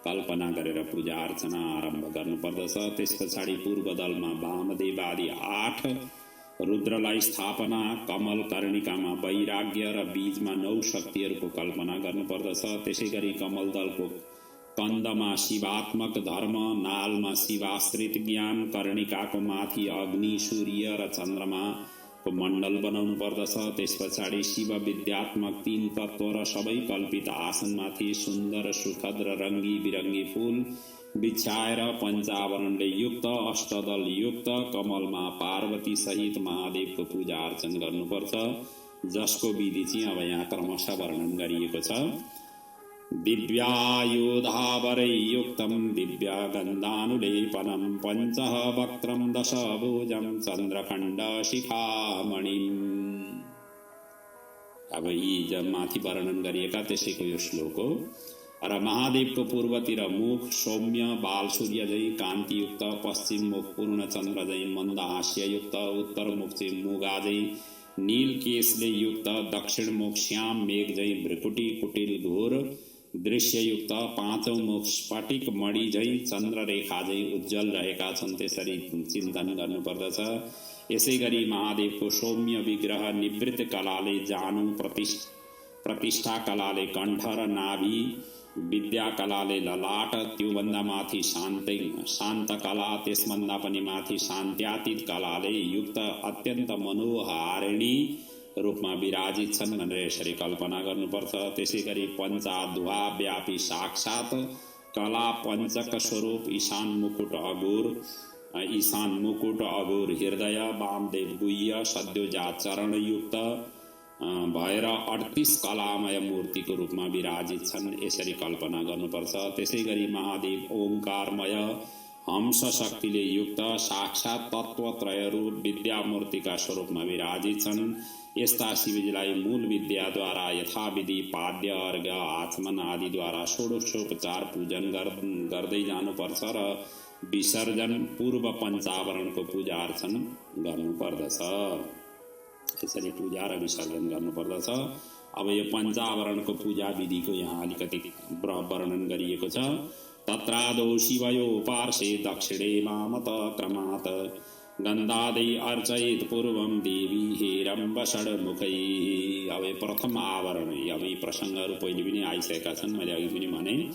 कल्पना गरेर पूजा अर्चना आरम्भ गर्नुपर्दछ। त्यस पछाडि पूर्व दलमा वामदेवादि 8 रुद्रलाई स्थापना, कमल कर्णिकामा वैराग्य र बीजमा 9 शक्तिहरूको कल्पना गर्नुपर्दछ। त्यसै गरी कमल दलको कन्दमा शिवात्मक धर्म, नालमा शिवाश्रित ज्ञान, कर्णिकाको माथि अग्नि, सूर्य र चन्द्रमाको मण्डल बनाउनु पर्दछ। त्यस पछाडि शिव विद्यात्मक 3 तत्त्व र सबै कल्पित आसनमाथि सुन्दर सुखद र रङ्गी बिरङ्गी फूल बिछाएर पञ्चावरणले युक्त अष्टदल युक्त कमलमा पार्वती सहित महादेवको पूजा अर्चन गर्नुपर्छ, जसको विधि चाहिँ अब यहाँ क्रमशः वर्णन गरिएको छ। दिव्यायुधावरै युक्तं दिव्यगन्धानुलेपनं पञ्चः वक्त्रं दशभुजं चन्द्रखण्ड शिखामणिम्। अब यी जब माथि वर्णन गरिएका त्यसैको यो श्लोक हो। र महादेवको पूर्वतिर मुख सौम्य बाल सूर्य झै कान्तियुक्त, पश्चिम मुख पूर्ण चन्द्र झै मन्द हास्ययुक्त, उत्तर मुख चाहिँ मुगा झै नील केशले युक्त, दक्षिण मुख श्याम मेघ झै भ्रिकुटी कुटिल घोर दृश्ययुक्त, पाँचौं मुख स्फटिक मणि झै चन्द्र रेखा झै उज्जवल रहेका छन्, त्यसरी चिन्तन गर्नुपर्दछ। यसै गरी महादेवको सौम्य विग्रह निवृत्त कलाले जानु, प्रतिष्ठा कलाले कण्ठ र नाभि, विद्या कलाले ललाट, त्योभन्दा माथि शान्त कला, त्यसभन्दा पनि माथि शान्त्यातीत कलाले युक्त अत्यन्त मनोहारिणी रूपमा विराजित छन् भनेर यसरी कल्पना गर्नुपर्छ। त्यसै गरी पञ्चाध्वा व्यापी साक्षात कला पञ्चक स्वरूप ईशान मुकुट अघोर हृदय वामदेव गुह्य सद्योजात चरणयुक्त भएर 38 कलामय मूर्तिको रूपमा विराजित छन्, यसरी कल्पना गर्नुपर्छ। त्यसै गरी महादेव ओंकारमय हंस शक्तिले युक्त साक्षात तत्वत्रय रूप विद्या मूर्तिका स्वरूपमा विराजित छन्। यस्ता शिवजीलाई मूल विद्याद्वारा यथाविधि पाद्य अर्घ आचमन आदिद्वारा षोडशोपचार पूजन गर्दै जानुपर्छ र विसर्जन पूर्व पञ्चावरणको पूजा अर्चन गर्नुपर्दछ। यसरी पूजा र विसर्जन गर्नुपर्दछ। अब यो पञ्चावरणको पूजा विधिको यहाँ अलिकति वर्णन गरिएको छ। तत्रादौ शिवयो पार्श्वे दक्षिणे वामत क्रमात् गन्धादै अर्चयेत् पूर्वं देवी हेरम्ब षड्मुखैः। अब प्रथम आवरण, अब यी प्रसङ्गहरू पहिले पनि आइसकेका छन्, मैले अघि पनि भने।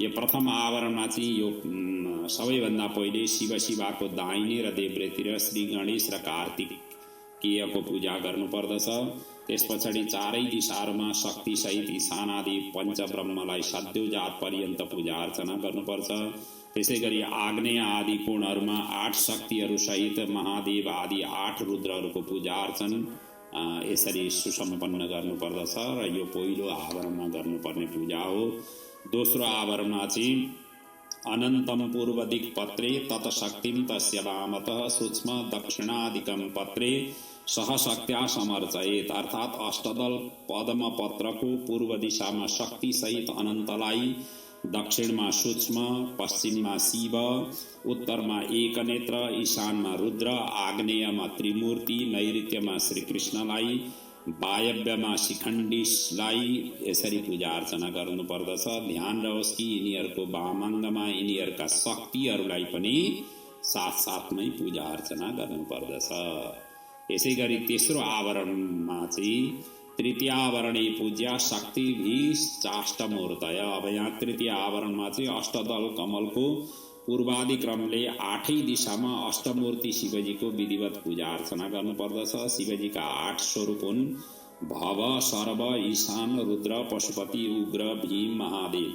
यो प्रथम आवरणमा चाहिँ यो सबैभन्दा पहिले शिवको दाहिने र देब्रेतिर श्री गणेश र कार्तिकेयको पूजा गर्नुपर्दछ। त्यस पछाडि चारै दिशाहरूमा शक्तिसहित ईशानादि पञ्चब्रह्मलाई सद्योजात पर्यन्त पूजा अर्चना गर्नुपर्छ। त्यसै गरी आग्नेय आदि कोणहरूमा 8 शक्तिहरू सहित महादेव आदि 8 रुद्रहरूको पूजा अर्चन यसरी सुसम्पन्न गर्नुपर्दछ र यो पहिलो आवरणमा गर्नुपर्ने पूजा हो। दोस्रो आवरणमा चाहिँ अनन्तं पूर्वदिक पत्रे तत्शक्तिं तस्य वामतः सूक्ष्म दक्षिणादिकं पत्रे सहशक्त्या समर्चयेत्। अर्थात् अष्टदल पद्म पत्रको पूर्व दिशामा शक्ति सहित अनन्तलाई, दक्षिणमा सूक्ष्म, पश्चिममा शिव, उत्तरमा एकनेत्र, ईशानमा रुद्र, आग्नेयमा त्रिमूर्ति, नैऋत्यमा श्रीकृष्णलाई, वायव्यमा शिखण्डीलाई यसरी पूजा अर्चना गर्नुपर्दछ। ध्यान रहोस् कि यिनीहरूको वामाङ्गमा यिनीहरूका शक्तिहरूलाई पनि साथसाथमै पूजा अर्चना गर्नुपर्दछ। यसै गरी तेस्रो आवरणमा चाहिँ तृतीय आवरणे पूज्या शक्तिभिश्चाष्टमूर्तय। अब यहाँ तृतीय आवरणमा चाहिँ अष्टदल कमलको पूर्वादि क्रमले 8 दिशामा अष्टमूर्ति शिवजीको विधिवत पूजा अर्चना गर्नुपर्दछ। शिवजीका 8 स्वरूप हुन् भव, सर्व, ईशान, रुद्र, पशुपति, उग्र, भीम, महादेव।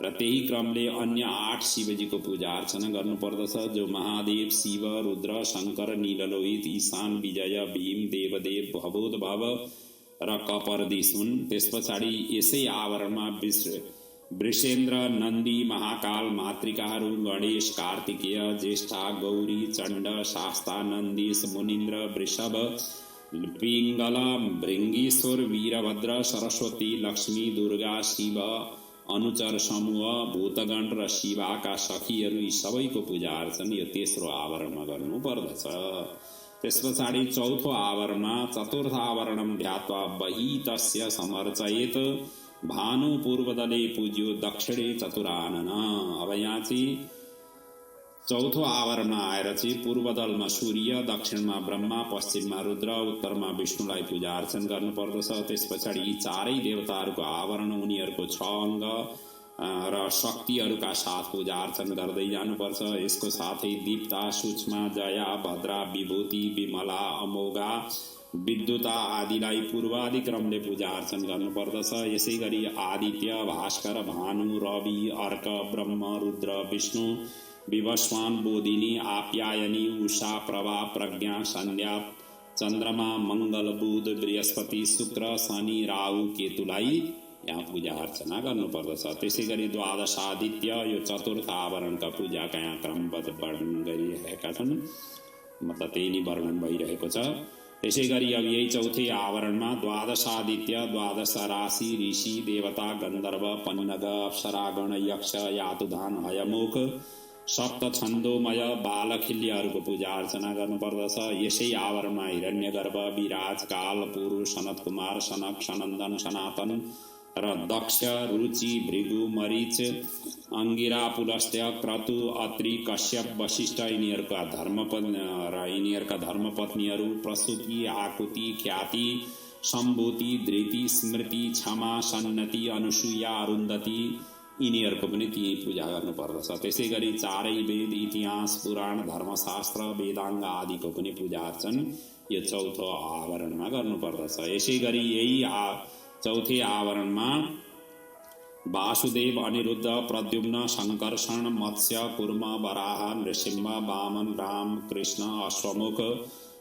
र त्यही क्रमले अन्य 8 शिवजीको पूजा अर्चना गर्नुपर्दछ, जो महादेव, शिव, रुद्र, शङ्कर, नीललोहित, ईशान, विजय, भीम, देवदेव, भवोद्भव र कपर्दिश हुन्। त्यस पछाडि यसै आवरणमा वृषेन्द्र, नन्दी, महाकाल, मातृकाहरू, गणेश, कार्तिकेय, ज्येष्ठा, गौरी, चण्ड, शास्ता, नन्दीश, मुनिन्द्र, वृषभ, पिङ्गल, भृङ्गीश्वर, वीरभद्र, सरस्वती, लक्ष्मी, दुर्गा, शिव, अनुचर समूह, भूतगण र शिवाका सखीहरू यी सबैको पूजा अर्चन यो तेस्रो आवरणमा गर्नुपर्दछ। त्यस पछाडि चौथो आवरणमा चतुर्थ आवरणं ध्यात्वा बहितस्य समर्चयेत् भानु पूर्वदले पूज्यो दक्षिणे चतुरानन। अब यहाँ चाहिँ चौथो आवरणमा आएर चाहिँ पूर्वदलमा सूर्य, दक्षिणमा ब्रह्मा, पश्चिममा रुद्र, उत्तरमा विष्णुलाई पूजा अर्चन गर्नुपर्दछ। त्यस पछाडि यी चारै देवताहरूको आवरण, उनीहरूको 6 अङ्ग र शक्तिहरूका साथ पूजा अर्चन गर्दै जानुपर्छ। यसको साथै दीप्ता, सूक्ष्म, जया, भद्रा, विभूति, विमला, अमोघा, विद्युता आदिलाई पूर्वादि क्रमले पूजा अर्चन गर्नुपर्दछ। यसै गरी आदित्य, भास्कर, भानु, रवि, अर्क, ब्रह्म, रुद्र, विष्णु, विवस्वान, बोधिनी, आप्यायनी, उषा, प्रभा, प्रज्ञा, सन्ध्या, चन्द्रमा, मंगल, बुध, बृहस्पति, शुक्र, शनि, राहु, केतुलाई यहाँ पूजा अर्चना गर्नुपर्दछ। त्यसै गरी द्वादशादित्य, यो चतुर्थ आवरणका पूजाका यहाँ क्रमबद्ध वर्णन गरिरहेका छन्, मतलब त्यही नै वर्णन भइरहेको छ। त्यसै गरी अब यही चौथे आवरणमा द्वादशादित्य, द्वादश राशि, ऋषि, देवता, गन्धर्व, पन्नग, अप्सरागण, यक्ष, यातुधान, हयमुख, सप्त छन्दोमय बालखिल्यहरूको पूजा अर्चना गर्नुपर्दछ। यसै आवरणमा हिरण्यगर्भ, विराज, काल, पुरुष, सनत कुमार, सनक, सनन्दन, सनातन र दक्ष, रुचि, भृगु, मरीच, अंगिरा, पुलस्त्य, क्रतु, अत्रि, कश्यप, वशिष्ठ यिनीहरूका धर्मपत्नीहरू प्रसूति, आकुति, ख्याति, सम्भूति, धृति, स्मृति, क्षमा, सन्नति, अनुसुया, अरुन्धति यिनीहरूको पनि ती पूजा गर्नुपर्दछ। त्यसै गरी चारै वेद, इतिहास, पुराण, धर्मशास्त्र, वेदाङ्ग आदिको पनि पूजा अर्चन यो चौथो आवरणमा गर्नुपर्दछ। यसै गरी यही चौथे आवरणमा वासुदेव, अनिरुद्ध, प्रद्युम्न, संकर्षण, मत्स्य, कुर्म, वराह, नृसिंह, वामन, राम, कृष्ण, अश्वमुख,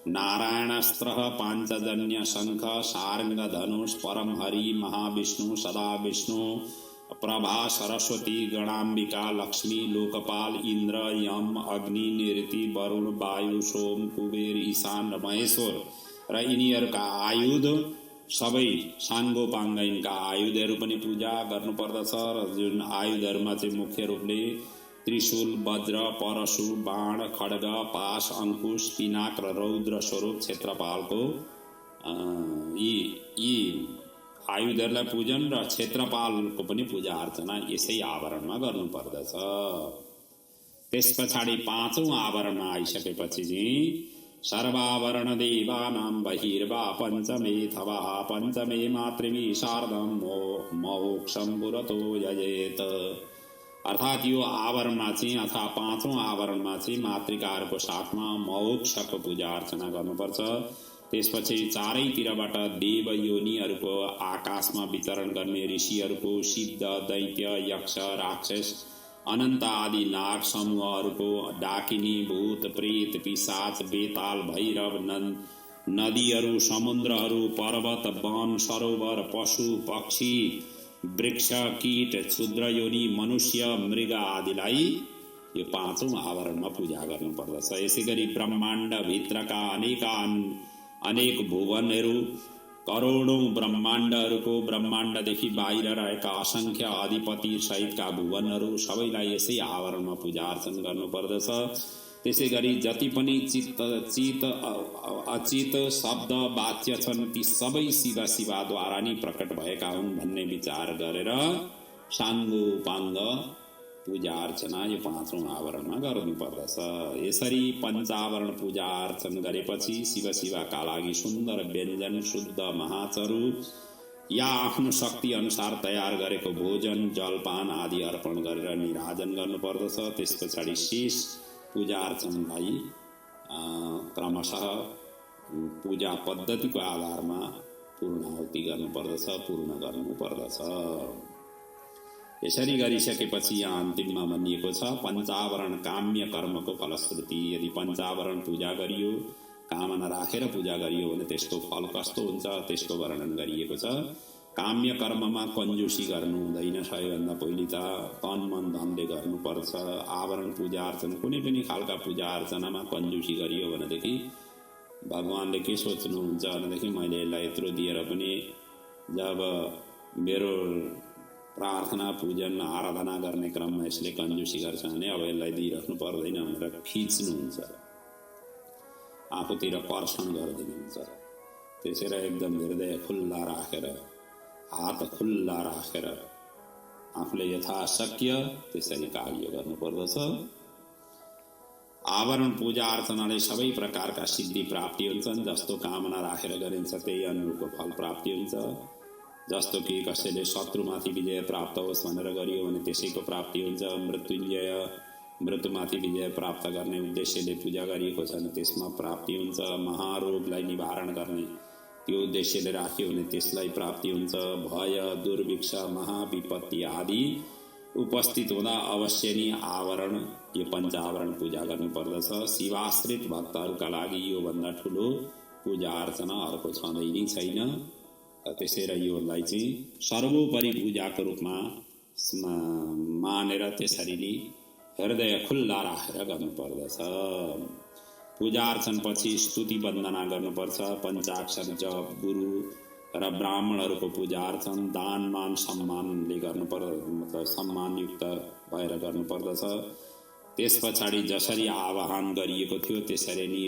नारायणास्त्र, पांचजन्य, शंख, सारंग, धनुष, परमहरि, महाविष्णु, सदाविष्णु, प्रभा, सरस्वती, गणाम्बिका, लक्ष्मी, लोकपाल, इंद्र, यम, अग्नि, निरति, वरुण, वायु, सोम, कुबेर, ईशान र महेश्वर र यिनीहरूका आयुध सबै साङ्गोपाङ्ग यिनका आयुधहरू पनि पूजा गर्नुपर्दछ। र जुन आयुधहरूमा चाहिँ मुख्य रूपले त्रिशूल, वज्र, परशु, बाण, खड्ग, पाश, अंकुश, पिनाक र रौद्र स्वरूप क्षेत्रपालको यी आयुधहरूलाई पूजन र क्षेत्रपालको पनि पूजा अर्चना यसै आवरणमा गर्नुपर्दछ। त्यस पछाडि पाँचौं आवरणमा आइसकेपछि चाहिँ सर्वावरण देवानां बहिर्वा पञ्चमे थवः पञ्चमे मातृवी शार्दं मोक्षं पुरतो यजेत। अर्थात् यो आवरणमा चाहिँ अथवा पाँचौं आवरणमा चाहिँ मातृकाहरूको साथमा मोक्षको पूजा अर्चना गर्नुपर्छ। त्यसपछि चारैतिरबाट देव योनिहरूको आकाशमा विचरण गर्ने ऋषिहरूको, सिद्ध, दैत्य, यक्ष, राक्षस, अनन्त आदि नाग समूहहरूको, डाकिनी, भूत, प्रेत, पिशाच, बेताल, भैरव, नदीहरू, समुद्रहरू, पर्वत, वन, सरोवर, पशु, पक्षी, वृक्ष, कीट, क्षुद्र योनि, मनुष्य, मृग आदिलाई यो पाँचौं आवरणमा पूजा गर्नुपर्दछ। यसै गरी ब्रह्माण्ड भित्रका अनेक भुवनहरू, करोडौं ब्रह्माण्डहरूको, ब्रह्माण्डदेखि बाहिर रहेका असंख्य अधिपति सहितका भुवनहरू सबैलाई यसै आवरणमा पूजा अर्चन गर्नुपर्दछ। त्यसै गरी जति पनि चित अचित शब्द वाच्य छन् ती सबै शिवद्वारा नै प्रकट भएका हुन् भन्ने विचार गरेर साङ्गोपाङ्ग पूजा अर्चना यो पाँचौं आवरणमा गर्नुपर्दछ। यसरी पञ्चावरण पूजा अर्चन गरेपछि शिवका लागि सुन्दर व्यञ्जन, शुद्ध महाचरु या आफ्नो शक्ति अनुसार तयार गरेको भोजन, जलपान आदि अर्पण गरेर निराजन गर्नुपर्दछ। त्यस पछाडि शेष पूजा अर्चनलाई क्रमशः पूजा पद्धतिको आधारमा पूर्णाहुति गर्नुपर्दछ, पूर्ण गर्नुपर्दछ। यसरी गरिसकेपछि यहाँ अन्तिममा भनिएको छ पञ्चावरण काम्य कर्मको फलश्रुति। यदि पञ्चावरण पूजा गरियो, कामना राखेर पूजा गरियो भने त्यसको फल कस्तो हुन्छ त्यसको वर्णन गरिएको छ। काम्य कर्ममा कन्जुसी गर्नु हुँदैन। सबैभन्दा पहिले त तन मन धनले गर्नुपर्छ। आवरण पूजा अर्चना कुनै पनि खालका पूजा अर्चनामा कन्जुसी गरियो भनेदेखि भगवानले के सोच्नुहुन्छ भनेदेखि मैले यसलाई यत्रो दिएर पनि जब मेरो प्रार्थना, पूजन, आराधना गर्ने क्रममा यसले कन्जुसी गर्छ भने अब यसलाई दिइराख्नु पर्दैन भनेर खिच्नुहुन्छ, आफूतिर पर्सन गरिदिनुहुन्छ। त्यसैले एकदम हृदय खुल्ला राखेर, हात खुल्ला राखेर आफूले यथाशक्य त्यसरी कार्य गर्नुपर्दछ। आवरण पूजा अर्चनाले सबै प्रकारका सिद्धि प्राप्ति हुन्छन्। जस्तो कामना राखेर गरिन्छ त्यही अनुरूपको फल प्राप्ति हुन्छ। जस्तो कि कसैले शत्रुमाथि विजय प्राप्त होस् भनेर गरियो भने त्यसैको प्राप्ति हुन्छ। मृत्युञ्जय मृत्युमाथि विजय प्राप्त गर्ने उद्देश्यले पूजा गरिएको छ भने त्यसमा प्राप्ति हुन्छ। महारोगलाई निवारण गर्ने त्यो उद्देश्यले राख्यो भने त्यसलाई प्राप्ति हुन्छ। भय दुर्भिक्ष महाविपत्ति आदि उपस्थित हुँदा अवश्य नै आवरण यो पञ्चावरण पूजा गर्नुपर्दछ। शिवाश्रित भक्तहरूका लागि योभन्दा ठुलो पूजा अर्चना अर्को छँदै नै छैन। त्यसैले योलाई चाहिँ सर्वोपरि पूजाको रूपमा मानेर त्यसरी नै हृदय खुल्ला राखेर गर्नुपर्दछ। पूजा अर्चन पछि स्तुति वन्दना गर्नुपर्छ। पञ्चाक्षर जप गुरु र ब्राह्मणहरूको पूजा अर्चन दान मान सम्मानले मतलब सम्मानयुक्त भएर गर्नुपर्दछ। त्यस पछाडि जसरी आवाहन गरिएको थियो त्यसरी नै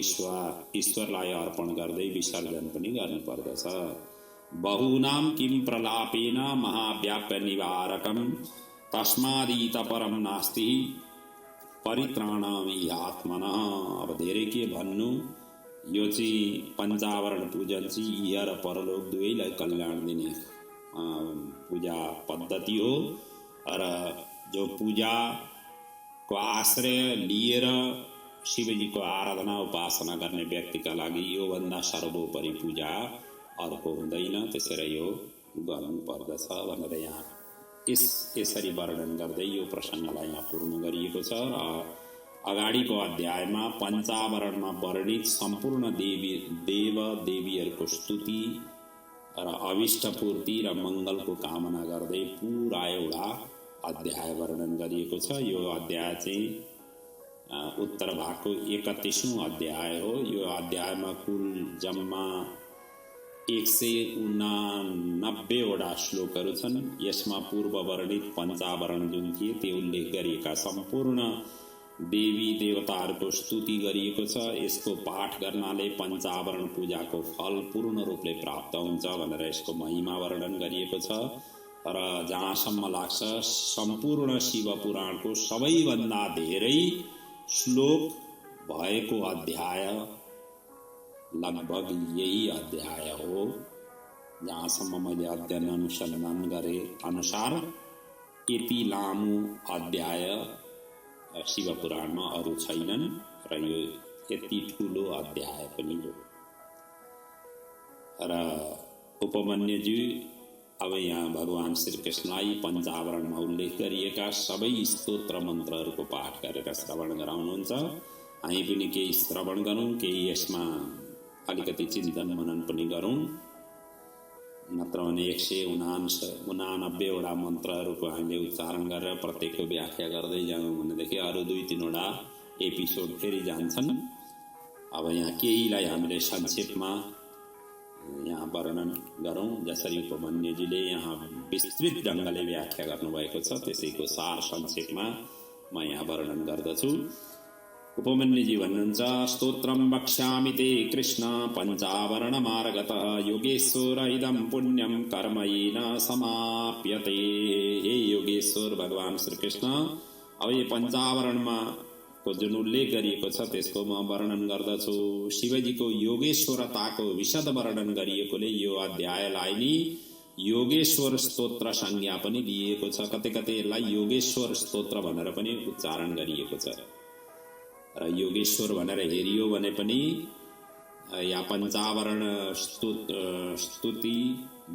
ईश्वरलाई अर्पण गर्दै विसर्जन पनि गर्नुपर्दछ। बहुनाम किम प्रलापेन महाव्याप्य निवारकम तस्मादित परम नास्ति परित्राणामि आत्मनः। अब धेरै के भन्नु, यो चाहिँ पञ्चावरण पूजन चाहिँ इह र परलोक दुवैलाई कल्याण दिने पूजा पद्धति हो। र जो पूजाको आश्रय लिएर शिवजीको आराधना उपासना गर्ने व्यक्तिका लागि योभन्दा सर्वोपरि पूजा अर्को हुँदैन। त्यसैले यो गर्नुपर्दछ भनेर यहाँ यसरी वर्णन गर्दै यो प्रसङ्गलाई यहाँ पूर्ण गरिएको छ। अगाडिको अध्यायमा पञ्चावरणमा वर्णित सम्पूर्ण देव देवीहरूको स्तुति र अभिष्ट पूर्ति र मङ्गलको कामना गर्दै पुरा एउटा अध्याय वर्णन गरिएको छ। यो अध्याय चाहिँ उत्तर भागको 31औं अध्याय हो। यो अध्यायमा कुल जम्मा 189 वटा श्लोकहरू छन्। यसमा पूर्व वर्णित पञ्चावरण जुन थिए त्यो उल्लेख गरिएका सम्पूर्ण देवी देवताहरूको स्तुति गरिएको छ। यसको पाठ गर्नाले पञ्चावरण पूजाको फल पूर्ण रूपले प्राप्त हुन्छ भनेर यसको महिमा वर्णन गरिएको छ। र जहाँसम्म लाग्छ सम्पूर्ण शिव पुराणको सबैभन्दा धेरै श्लोक भएको अध्याय लगभग यही अध्याय हो। जहाँसम्म मैले अध्ययन अनुसन्धान गरे अनुसार यति लामो अध्याय शिव पुराणमा अरू छैनन् र यो यति ठुलो अध्याय पनि हो। र उपमन्युजी अब यहाँ भगवान श्री कृष्णलाई पञ्चावरणमा उल्लेख गरिएका सबै स्तोत्र मन्त्रहरूको पाठ गरेर श्रवण गराउनुहुन्छ। हामी पनि केही श्रवण गरौँ, केही यसमा अलिकति चिन्तन मनन पनि गरौँ। नत्र भने 189 वटा मन्त्रहरूको हामीले उच्चारण गरेर प्रत्येकको व्याख्या गर्दै जाउँ भनेदेखि अरू 2-3 वटा एपिसोड फेरि जान्छन्। अब यहाँ केहीलाई हामीले संक्षेपमा यहाँ वर्णन गरौँ। जसरी उपमन्युजीले यहाँ विस्तृत ढङ्गले व्याख्या गर्नुभएको छ त्यसैको सार संक्षेपमा म यहाँ वर्णन गर्दछु। उपमन्युजी भन्नुहुन्छ, स्तोत्रम वक्ष्यामि ते कृष्ण पञ्चावरण मार्गतः योगेश्वर इदं पुण्यम कर्मयेन समाप्यते। हे योगेश्वर भगवान श्री कृष्ण, अब यो पञ्चावरणमा को जुन उल्लेख गरिएको छ त्यसको म वर्णन गर्दछु। शिवजीको योगेश्वरताको विशद वर्णन गरिएकोले यो अध्यायलाई नि योगेश्वर स्तोत्र संज्ञा पनि दिएको छ। कतै कतै यसलाई योगेश्वर स्तोत्र भनेर पनि उच्चारण गरिएको छ। र योगेश्वर भनेर हेरियो भने पनि या पञ्चावरण स्तुति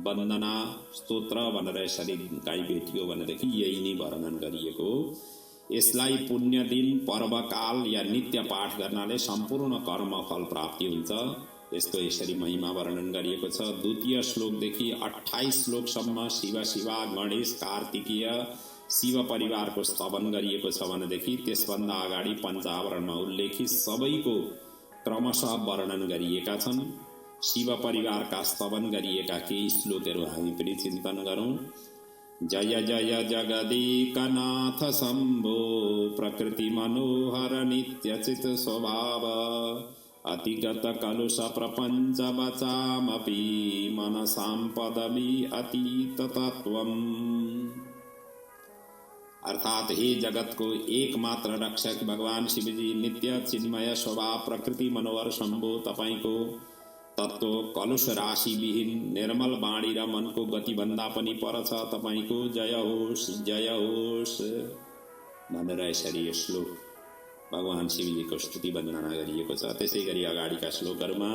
वन्दना स्तोत्र भनेर यसरी काहीँ भेटियो भनेदेखि यही नै वर्णन गरिएको। यसलाई पुण्य दिन पर्वकाल या नित्य पाठ गर्नाले सम्पूर्ण कर्म फल प्राप्ति हुन्छ। यसको यसरी महिमा वर्णन गरिएको छ। द्वितीय श्लोकदेखि 28 श्लोकसम्म शिव शिवा गणेश कार्तिकीय शिव परिवारको स्तवन गरिएको छ भनेदेखि त्यसभन्दा अगाडि पञ्चावरणमा उल्लेखित सबैको क्रमशः वर्णन गरिएका छन्। शिव परिवारका स्तवन गरिएका केही श्लोकहरू हामी पनि चिन्तन गरौँ। जय जय जगदेकनाथ शम्भो प्रकृति मनोहर नित्यचित स्वभाव अतिगत कलुष प्रपञ्च वचामपि मनसां पदवी अतीत तत्वम्। अर्थात हे जगत को एकमात्र रक्षक भगवान शिवजी नित्य चिन्मय स्वभाव प्रकृति मनोहर शम्भो, तपाईको तत्त्व कलुष राशि विहीन निर्मल वाणी र मनको गति भन्दा पनि पर छ तपाईको जय होस् भनेर यसरी श्लोक भगवान शिवजीको स्तुति वन्दना गरिएको छ। त्यसै गरी अगाडिका श्लोकहरूमा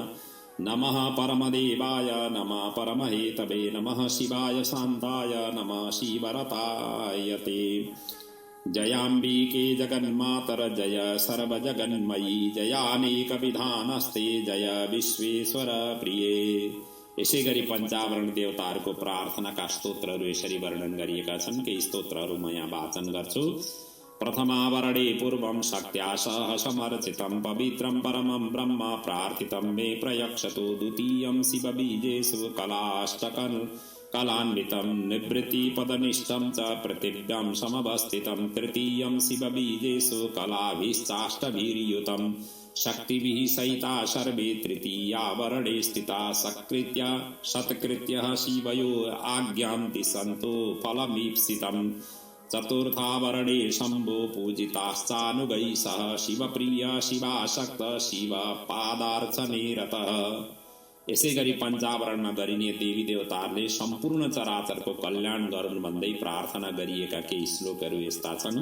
नमः परमदेवाय नमः परमहेतवे नमः शिवाय शान्ताय नमः शिवरताय ते जयाम्बिके जगन्मातर जय सर्वजगन्मयी जयानेक विधानस्ते जय विश्वेश्वर प्रिये। यसै गरी पञ्चावरण देवताहरूको प्रार्थनाका स्तोत्रहरू यसरी वर्णन गरिएका छन्। केही स्तोत्रहरू म यहाँ वाचन गर्छु। प्रथमावरणे पूर्वं शक्त्या सह समर्चितं पवित्रं परमं ब्रह्म प्रार्थितं मे प्रयक्षतु द्वितीयं शिवबीजेषु कलान्वितं निवृत्तिपदनिष्ठं च पृथिव्यां समवस्थितं तृतीयं शिवबीजेषु कलाभिश्चाष्टभिर्युतं शक्तिभिः सहिता सर्वे तृतीयावरणे स्थिता सत्कृत्यः शिवयो आज्ञान्ति सन्तो फलमीप्सितम् चतुर्थावरणे शम्भो पूजिताश्चानुगैः सह शिवप्रिय शिवासक्त शिव पादार्चने रतः। यसै गरी पञ्चावरणमा गरिने देवी देवताहरूले सम्पूर्ण चराचरको कल्याण गरून् भन्दै प्रार्थना गरिएका केही श्लोकहरू यस्ता छन्।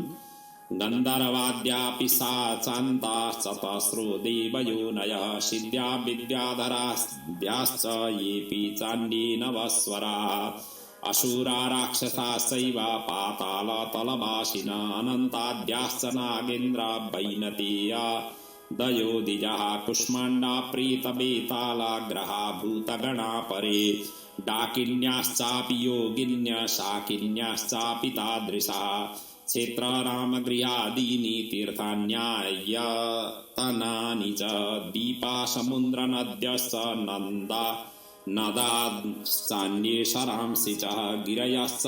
गन्धर्वाद्यापि साचान्ताश्चतस्रो देवयोनयः सिद्ध्या विद्याधराद्याश्च येऽपि चान्येनवस्वराः असुरा राक्षसाश्चैव पातालतलवासिना अनन्ताद्याश्च नागेन्द्रा वैनतेया दयोदिजः कुष्माण्डा प्रेतवेताला ग्रहा भूतगणा परे डाकिन्याश्चापि योगिन्यः शाकिन्याश्चापि तादृशाः क्षेत्ररामगृहादीनि तीर्थान्यायतनानि च दीपा समुद्रनद्यश्च नदाश्चान्ये शरांसि च गिरयश्च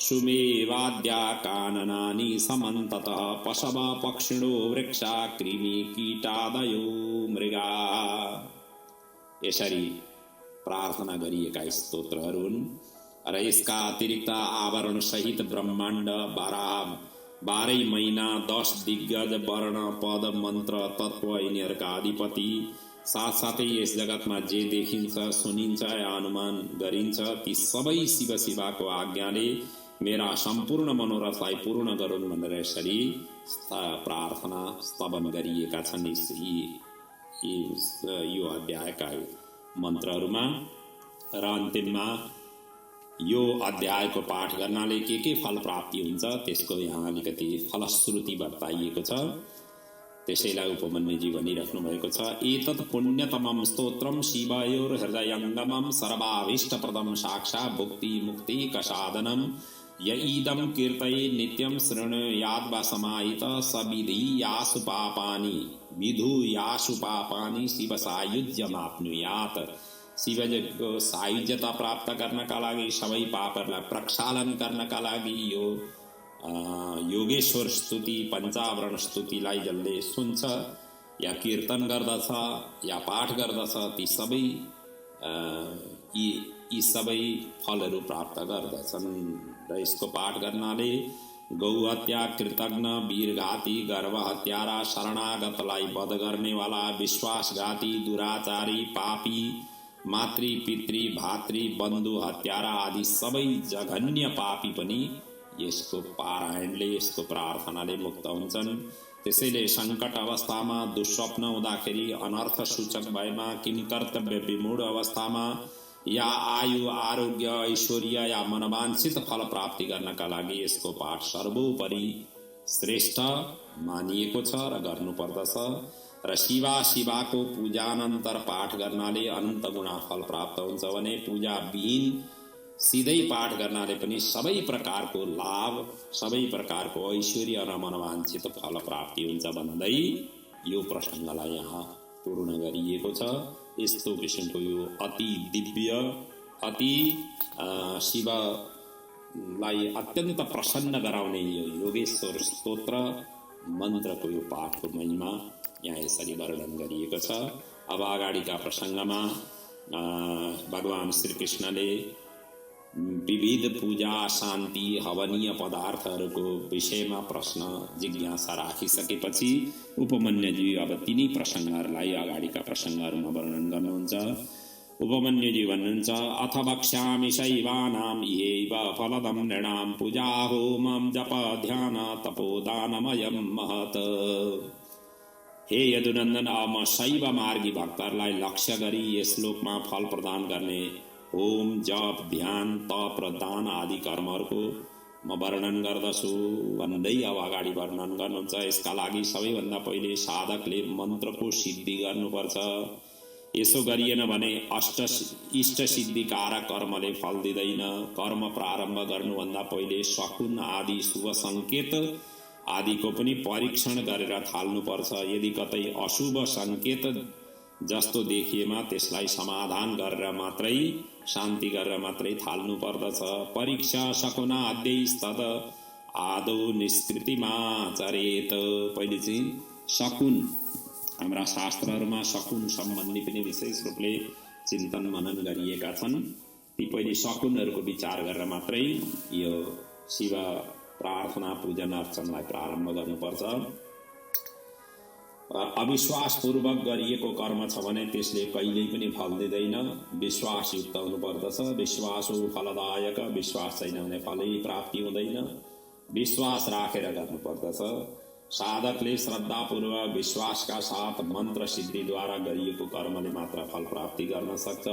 सुमेवाद्या काननानि समन्ततः पशव पक्षिणो वृक्षा कृमि कीटादयो मृगा। यसरी प्रार्थना गरिएका स्तोत्रहरू हुन्। र यसका अतिरिक्त आवरण सहित ब्रह्माण्ड 12 महिना 10 दिग्गज वर्ण पद मन्त्र तत्व यिनीहरूका अधिपति साथसाथै यस जगतमा जे देखिन्छ सुनिन्छ या अनुमान गरिन्छ ती सबै शिव शिवाको आज्ञाले मेरा सम्पूर्ण मनोरथलाई पूर्ण गरून् भनेर यसरी प्रार्थना स्तवन गरिएका छन् यो अध्यायका मन्त्रहरूमा। र अन्तिममा यो अध्यायको पाठ गर्नाले के फल प्राप्ति हुन्छ त्यसको यहाँ अलिकति फलश्रुति बताइएको छ। त्यसैलाई उपमन्युजी भनिराख्नु भएको छ। एतत् पुण्यतमं स्तोत्रं शिवयोर्हृदयङ्गमं सर्वाभीष्टप्रदं साक्षात् भुक्तिमुक्तिकसाधनं य इदं कीर्तये नित्यं शृणुयाद्वा समाहितः स विधूयासु पापानि शिवसायुज्यमाप्नुयात्। शिवजीको सायुज्यता प्राप्त गर्नका लागि सबै पापहरूलाई प्रक्षालन गर्नका लागि यो योगेश्वर स्तुति पञ्चावरण स्तुतिलाई जसले सुन्छ या कीर्तन गर्दछ या पाठ गर्दछ ती सबै यी सबै फलहरू प्राप्त गर्दछन्। र यसको पाठ गर्नाले गौ हत्या कृतज्ञ वीरघाती गर्भ हत्यारा शरणागतलाई वध गर्नेवाला विश्वासघाती दुराचारी पापी मातृ पितृ भातृ बन्धु हत्यारा आदि सबै जघन्य पापी पनि यसको पारायणले यसको प्रार्थनाले मुक्त हुन्छन्। त्यसैले सङ्कट अवस्थामा दुस्वप्न हुँदाखेरि अनर्थ सूचक भएमा किम कर्तव्य विमूढ अवस्थामा या आयु आरोग्य ऐश्वर्य या मनवाञ्छित फल प्राप्ति गर्नका लागि यसको पाठ सर्वोपरि श्रेष्ठ मानिएको छ र गर्नुपर्दछ। र शिवाको पूजानन्तर पाठ गर्नाले अनन्त गुणा फल प्राप्त हुन्छ भने पूजा विहीन सिधै पाठ गर्नाले पनि सबै प्रकारको लाभ सबै प्रकारको ऐश्वर्य र मनवाञ्छित फल प्राप्ति हुन्छ भन्दै यो प्रसङ्गलाई यहाँ पूर्ण गरिएको छ। यस्तो किसिमको यो अति दिव्य अति शिवलाई अत्यन्त प्रसन्न गराउने यो योगेश्वर स्तोत्र मन्त्रको यो पाठको महिमा यहाँ यसरी वर्णन गरिएको छ। अब अगाडिका प्रसङ्गमा भगवान श्रीकृष्णले विविध पूजा शान्ति हवनीय पदार्थहरूको विषयमा प्रश्न जिज्ञासा राखिसकेपछि उपमन्युजी अब तिनी प्रसङ्गहरूलाई अगाडिका प्रसङ्गहरूमा वर्णन गर्नुहुन्छ। उपमन्युजी भन्नुहुन्छ अथ वक्ष्यामि शैवानां येव फलदं नृणां पूजा होमं जप ध्यान तपोदानमयं महत्। हे यदुनन्दन, अब म शैव मार्गी भक्तहरूलाई लक्ष्य गरी यस श्लोकमा फल प्रदान गर्ने होम जप ध्यान तप र दान आदि कर्महरूको म वर्णन गर्दछु भन्दै अब अगाडि वर्णन गर्नुहुन्छ। यसका लागि सबैभन्दा पहिले साधकले मन्त्रको सिद्धि गर्नुपर्छ। यसो गरिएन भने इष्ट सिद्धिकारक कर्मले फल दिँदैन। कर्म प्रारम्भ गर्नुभन्दा पहिले शकुन आदि शुभ सङ्केत आदिको पनि परीक्षण गरेर थाल्नुपर्छ। यदि कतै अशुभ सङ्केत जस्तो देखिएमा त्यसलाई समाधान गरेर मात्रै शान्ति गरेर मात्रै थाल्नु पर्दछ। परीक्षा शकुनाद्यैस्तद आदौ निष्कृतिमा चरेत। पहिले चाहिँ शकुन, हाम्रा शास्त्रहरूमा शकुन सम्बन्धी पनि विशेष रूपले चिन्तन मनन गरिएका छन्। ती पहिले शकुनहरूको विचार गरेर मात्रै यो शिव प्रार्थना पूजन अर्चनलाई प्रारम्भ गर्नुपर्छ। अविश्वासपूर्वक गरिएको कर्म छ भने त्यसले कहिल्यै पनि फल दिँदैन। विश्वासयुक्त हुनुपर्दछ। विश्वास हो फलदायक। विश्वास छैन भने फलै प्राप्ति हुँदैन। विश्वास राखेर गर्नुपर्दछ। साधकले श्रद्धापूर्वक विश्वासका साथ मन्त्र सिद्धिद्वारा गरिएको कर्मले मात्र फल प्राप्ति गर्न सक्छ।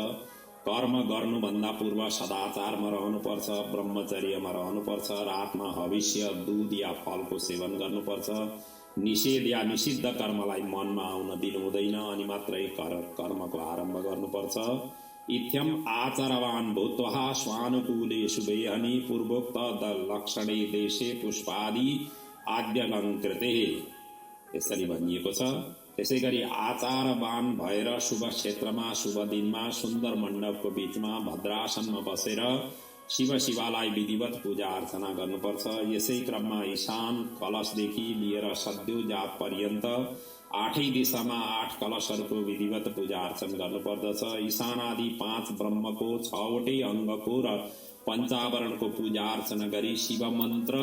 कर्म गर्नुभन्दा पूर्व सदाचारमा रहनुपर्छ, ब्रह्मचर्यमा रहनुपर्छ, रातमा हविष्य दूध या फलको सेवन गर्नुपर्छ, निषेध या निषिद्ध कर्मलाई मनमा आउन दिनु हुँदैन अनि मात्रै कर्मको आरम्भ गर्नुपर्छ। इत्यम आचरवान भूत्वा स्वानुकूले शुभेहनि पूर्वोक्त लक्षणे देशे पुष्पादि आद्यलङ्कृते, यसरी भनिएको छ। त्यसै गरी आचारवान भएर शुभ क्षेत्रमा शुभ दिनमा सुन्दर मण्डपको बीचमा भद्रासनमा बसेर शिवलाई विधिवत पूजा अर्चना गर्नुपर्छ। यसै क्रममा ईशान कलशदेखि लिएर सद्यो जाप पर्यन्त 8 दिशामा 8 कलशहरूको विधिवत पूजा अर्चन गर्नुपर्दछ। ईशान आदि 5 ब्रह्मको 6वटै अङ्गको र पञ्चावरणको पूजा अर्चना गरी शिव मन्त्र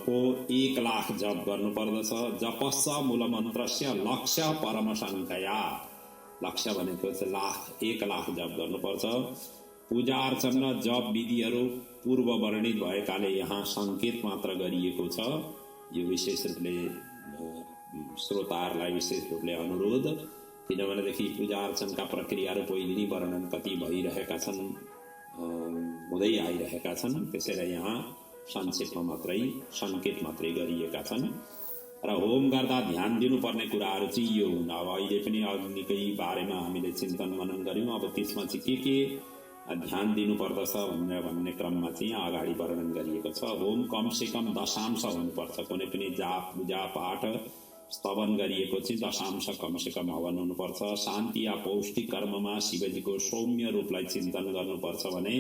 को 1 लाख जप गर्नुपर्दछ। जपस्य मूलमन्त्रस्य लक्ष्य परमसङ्ख्या, लक्ष्य भनेको चाहिँ लाख, 1 लाख जप गर्नुपर्छ। पूजा अर्चन र जप विधिहरू पूर्व वर्णित भएकाले यहाँ सङ्केत मात्र गरिएको छ। यो विशेष रूपले श्रोताहरूलाई विशेष रूपले अनुरोध, किनभनेदेखि पूजा अर्चनका प्रक्रियाहरू पहिले नै वर्णन कति भइरहेका छन्, हुँदै आइरहेका छन्। त्यसैले यहाँ संक्षेपमा मात्रै सङ्केत मात्रै गरिएका छन्। र होम गर्दा ध्यान दिनुपर्ने कुराहरू चाहिँ यो हुन्। अब अहिले पनि अग्निकै बारेमा हामीले चिन्तन मनन गऱ्यौँ। अब त्यसमा चाहिँ के ध्यान दिनुपर्दछ भन्ने क्रममा चाहिँ अगाडि वर्णन गरिएको छ। होम कमसेकम दशांश हुनुपर्छ। कुनै पनि जाप पूजा पाठ स्तवन गरिएको चाहिँ दशांश कमसेकम हवन हुनुपर्छ। शान्ति या पौष्टिक कर्ममा शिवजीको सौम्य रूपलाई चिन्तन गर्नुपर्छ भने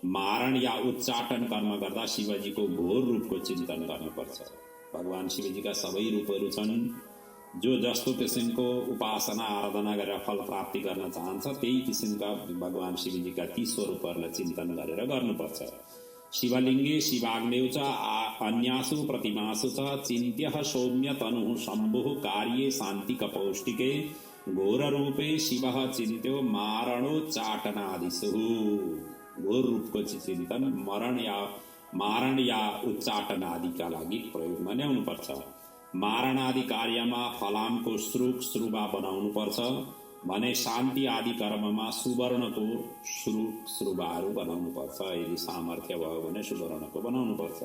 मारण या उच्चाटन कर्म गर्दा शिवजीको घोर रूपको चिन्तन गर्नुपर्छ। भगवान शिवजीका सबै रूपहरू छन्। जो जस्तो किसिमको उपासना आराधना गरेर फल प्राप्ति गर्न चाहन्छ त्यही किसिमका भगवान शिवजीका ती स्वरूपहरूलाई चिन्तन गरेर गर्नुपर्छ। शिवलिङ्गे शिवाग्नेय च अन्यासु प्रतिमासु च चिन्त्यः सौम्य तनुः शम्भुः कार्ये शान्तिक पौष्टिके घोररूपे शिवः चिन्त्यो मारणोच्चाटनादिषु। घोर रूपको चिन्तन मारण या उच्चाटन आदिका लागि प्रयोगमा ल्याउनुपर्छ। मारण आदि कार्यमा फलामको श्रुवा बनाउनुपर्छ भने शान्ति आदि कर्ममा सुवर्णको श्रुवाहरू बनाउनुपर्छ। यदि सामर्थ्य भयो भने सुवर्णको बनाउनुपर्छ।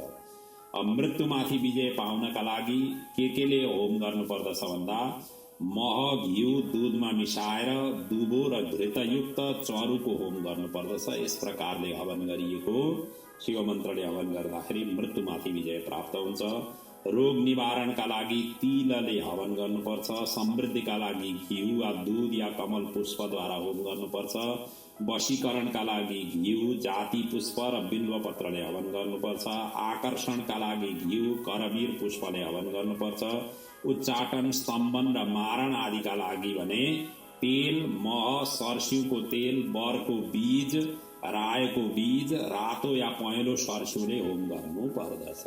मृत्युमाथि विजय पाउनका लागि केले होम गर्नुपर्दछ भन्दा मह घिउ दूधमा मिसाएर दुबो र घृतयुक्त चरुको होम गर्नुपर्दछ। यस प्रकारले हवन गरिएको शिव मन्त्रले हवन गर्दाखेरि मृत्युमाथि विजय प्राप्त हुन्छ। रोग निवारणका लागि तिलले हवन गर्नुपर्छ। समृद्धिका लागि घिउ वा दूध या कमल पुष्पद्वारा होम गर्नुपर्छ। वशीकरणका लागि घिउ जाति पुष्प र बिल्वपत्रले हवन गर्नुपर्छ। आकर्षणका लागि घिउ करवीर पुष्पले हवन गर्नुपर्छ। उच्चाटन स्तम्भन र मारण आदिका लागि भने तेल, मह, सरस्यूको तेल, बरको बीज रायको बीज रातो या पहेँलो सर्स्युले होम गर्नु पर्दछ।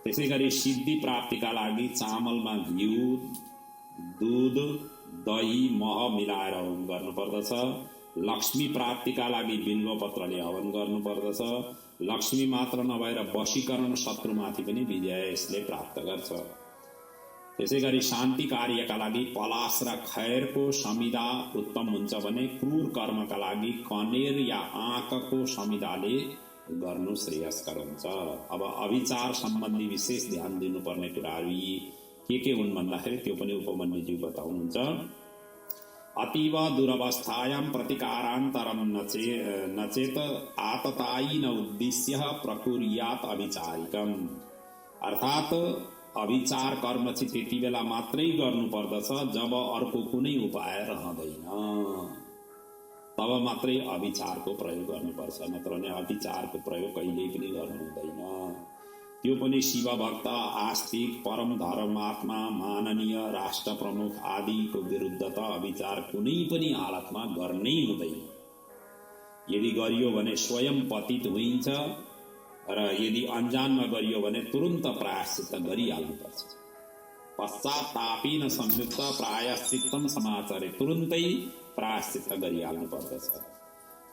त्यसैगरी सिद्धि प्राप्तिका लागि चामलमा घिउ, दूध, दही, मह मिलाएर होम गर्नुपर्दछ। लक्ष्मी प्राप्तिका लागि बिल्वपत्रले हवन गर्नुपर्दछ। लक्ष्मी मात्र नभएर वशीकरण शत्रुमाथि पनि विजय यसले प्राप्त गर्छ। त्यसैगरी शान्ति कार्यका लागि पलास र खैरको समिधा उत्तम हुन्छ भने क्रूर कर्मका लागि कनेर या आँकको समिधाले गर्नु श्रेयस्कर हुन्छ। अब अभिचार सम्बन्धी विशेष ध्यान दिनुपर्ने कुराहरू यी के हुन् भन्दाखेरि त्यो पनि उपमन्युजी बताउनुहुन्छ। अतीव दुरवस्थायां प्रतिकारान्तरं नचेत आततायी न उद्देश्य प्रकुर्यात् अभिचारिकम्। अर्थात अभिचार कर्म चाहिँ त्यति बेला मात्रै गर्नुपर्दछ जब अर्को कुनै उपाय रहँदैन, तब मात्रै अभिचारको प्रयोग गर्नुपर्छ, नत्र भने अभिचारको प्रयोग कहिल्यै पनि गर्नु हुँदैन। त्यो पनि शिवभक्त, आस्तिक, परम धर्मात्मा, माननीय राष्ट्र प्रमुख आदिको विरुद्ध त अभिचार कुनै पनि हालतमा गर्नै हुँदैन। यदि गरियो भने स्वयं पतित होइन्छ र यदि अनजानमा गरियो भने तुरुन्त प्रायश्चित्त गरिहाल्नुपर्छ। पश्चातापेन संयुक्त प्रायश्चित्तम समाचरे, तुरुन्तै प्रायश्चित्त गरिहाल्नुपर्दछ।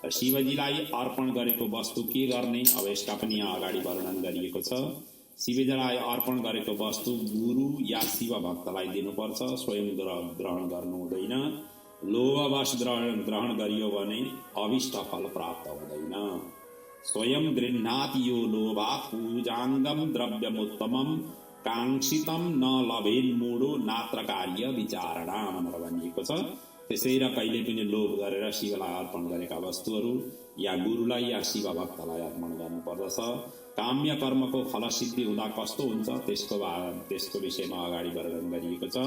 र शिवजीलाई अर्पण गरेको वस्तु के गर्ने, अब यसका पनि यहाँ अगाडि वर्णन गरिएको छ। शिवजीलाई अर्पण गरेको वस्तु गुरु या शिव भक्तलाई दिनुपर्छ, स्वयं ग्रहण गर्नु हुँदैन। लोभवश ग्रहण गरियो भने अभिष्ट फल प्राप्त हुँदैन। स्वयं गृह्णाति यो लोभात् पूजाङ्गम द्रव्यमुत्तमम काङ्क्षितम न लभेन्मूढो नात्र कार्य विचारणा भनेर भनिएको छ। त्यसै र कहिले पनि लोभ गरेर शिवलाई अर्पण गरेका वस्तुहरू या गुरुलाई या शिव भक्तलाई अर्पण गर्नुपर्दछ। काम्य कर्मको फलसिद्धि हुँदा कस्तो हुन्छ त्यसको विषयमा अगाडि वर्णन गरिएको छ।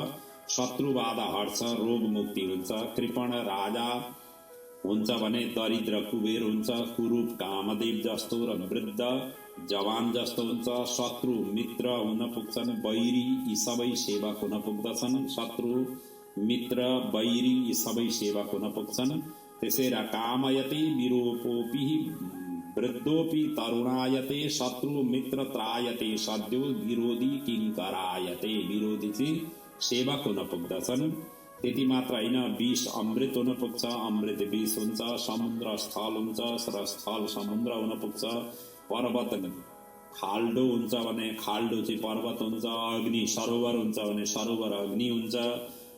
शत्रुबाधा हट्छ, रोग मुक्ति हुन्छ, कृपण राजा हुन्छ भने दरिद्र कुबेर हुन्छ, कुरूप कामदेव जस्तो र वृद्ध जवान जस्तो हुन्छ, शत्रु मित्र हुन पुग्छन्, बैरी यी सबै सेवक हुन पुग्दछन्। शत्रु मित्र बैरी यी सबै सेवक हुन पुग्छन्। त्यसै र कामयते विरूपोपि वृद्धोपि तरुणायते, शत्रु मित्र त्रायते सद्यो, विरोधी किङ्करायते, विरोधी चाहिँ सेवक हुन पुग्दछन्। त्यति मात्र होइन, विष अमृत हुन पुग्छ, अमृत विष हुन्छ, समुद्र स्थल हुन्छ र स्थल समुद्र हुन पुग्छ, पर्वत खाल्डो हुन्छ भने खाल्डो चाहिँ पर्वत हुन्छ, अग्नि सरोवर हुन्छ भने सरोवर अग्नि हुन्छ,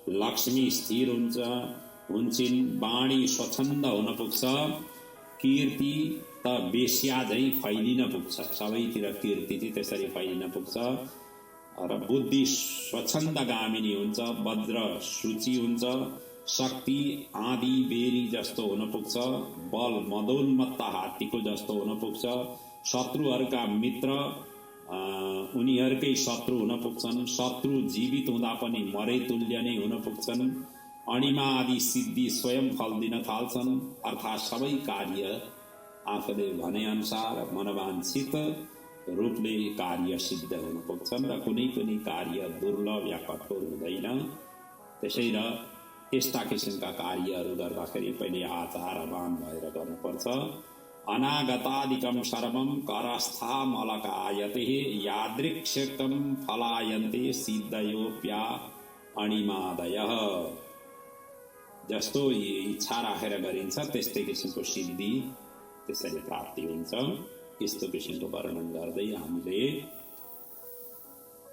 लक्ष्मी स्थिर हुन्छन्, वाणी स्वच्छन्द हुन पुग्छ, कीर्ति त बेस्या झैँ फैलिन पुग्छ, सबैतिर कीर्ति चाहिँ त्यसरी फैलिन पुग्छ। र बुद्धि स्वच्छन्दगामिनी हुन्छ, वज्र सूची हुन्छ, शक्ति आदि बेरी जस्तो हुन पुग्छ, बल मदोन्मत्त हात्तीको जस्तो हुन पुग्छ, शत्रुहरूका मित्र उनीहरूकै शत्रु हुन पुग्छन्, शत्रु जीवित हुँदा पनि मरे तुल्य नै हुन पुग्छन्, अणिमा आदि सिद्धि स्वयं फल दिन थाल्छन्। अर्थात् सबै कार्य आफूले भनेअनुसार मनवाञ्छित रूपले कार्य सिद्ध हुन पुग्छन् र कुनै पनि कार्य दुर्लभ या कठोर हुँदैन। त्यसै र यस्ता किसिमका कार्यहरू गर्दाखेरि पहिले आचारवान भएर गर्नुपर्छ। अनागतादिकं सर्वं करस्थामलकायते यादृक्ष्यकं फलायन्ते सिद्धयोप्या अणिमादयः। जस्तो इच्छा राखेर गरिन्छ त्यस्तै किसिमको सिद्धि त्यसरी प्राप्ति हुन्छ। यस्तो किसिमको वर्णन गर्दै हामीले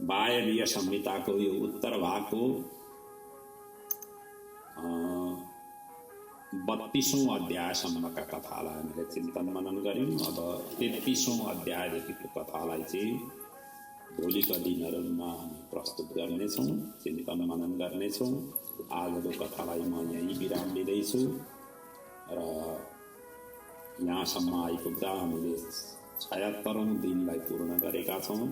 वायवीय संहिताको यो उत्तर भागको 32औं अध्यायसम्मका कथालाई हामीले चिन्तन मनन गऱ्यौँ। अब 33औं अध्यायदेखिको कथालाई चाहिँ भोलिका दिनहरूमा हामी प्रस्तुत गर्नेछौँ, चिन्तन मनन गर्नेछौँ। आजको कथालाई म यहीँ विराम लिँदैछु र यहाँसम्म आइपुग्दा हामीले 76औं दिनलाई पूर्ण गरेका छौँ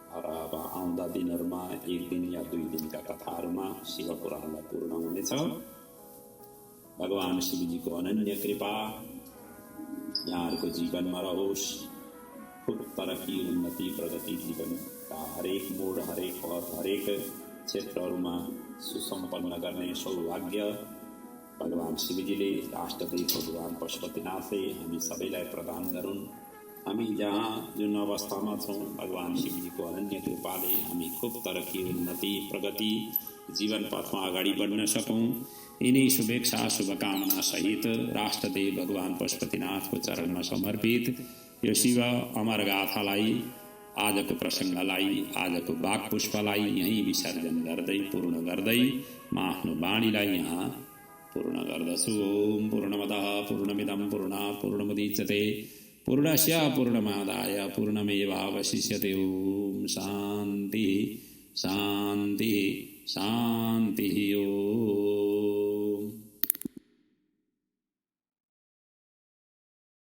र अब आउँदा दिनहरूमा 1 दिन या 2 दिनका कथाहरूमा शिव पुराणलाई पूर्ण हुनेछ। भगवान शिवजीको अनन्य कृपा यहाँहरूको जीवनमा रहोस्। खूब तरक्की, उन्नति, प्रगति जीवनका हरेक मोड, हरेक पद, हरेक क्षेत्रहरूमा सुसम्पन्न गर्ने सौभाग्य भगवान शिवजीले राष्ट्रदेव भगवान पशुपतिनाथले हामी सबैलाई प्रदान गरून्। हामी जहाँ जुन अवस्थामा छौँ भगवान शिवजीको अनन्य कृपाले हामी खूब तरक्की उन्नति प्रगति जीवन पथमा अगाडि बढ्न सकौँ। यिनै शुभेच्छा शुभकामना सहित राष्ट्रदेव भगवान पशुपतिनाथको चरणमा समर्पित यो शिव अमर गाथालाई आजको प्रसङ्गलाई आजको वाक्पुष्पलाई यहीँ विसर्जन गर्दै पूर्ण गर्दै म आफ्नो वाणीलाई यहाँ पूर्ण गर्दछु। ओम पूर्णमदः पूर्णमिदं पूर्णात् पूर्णमुदच्यते पूर्णस्य पूर्णमादाय पूर्णमेवावशिष्यते। ओम शान्ति शान्ति शान्ति। ओम।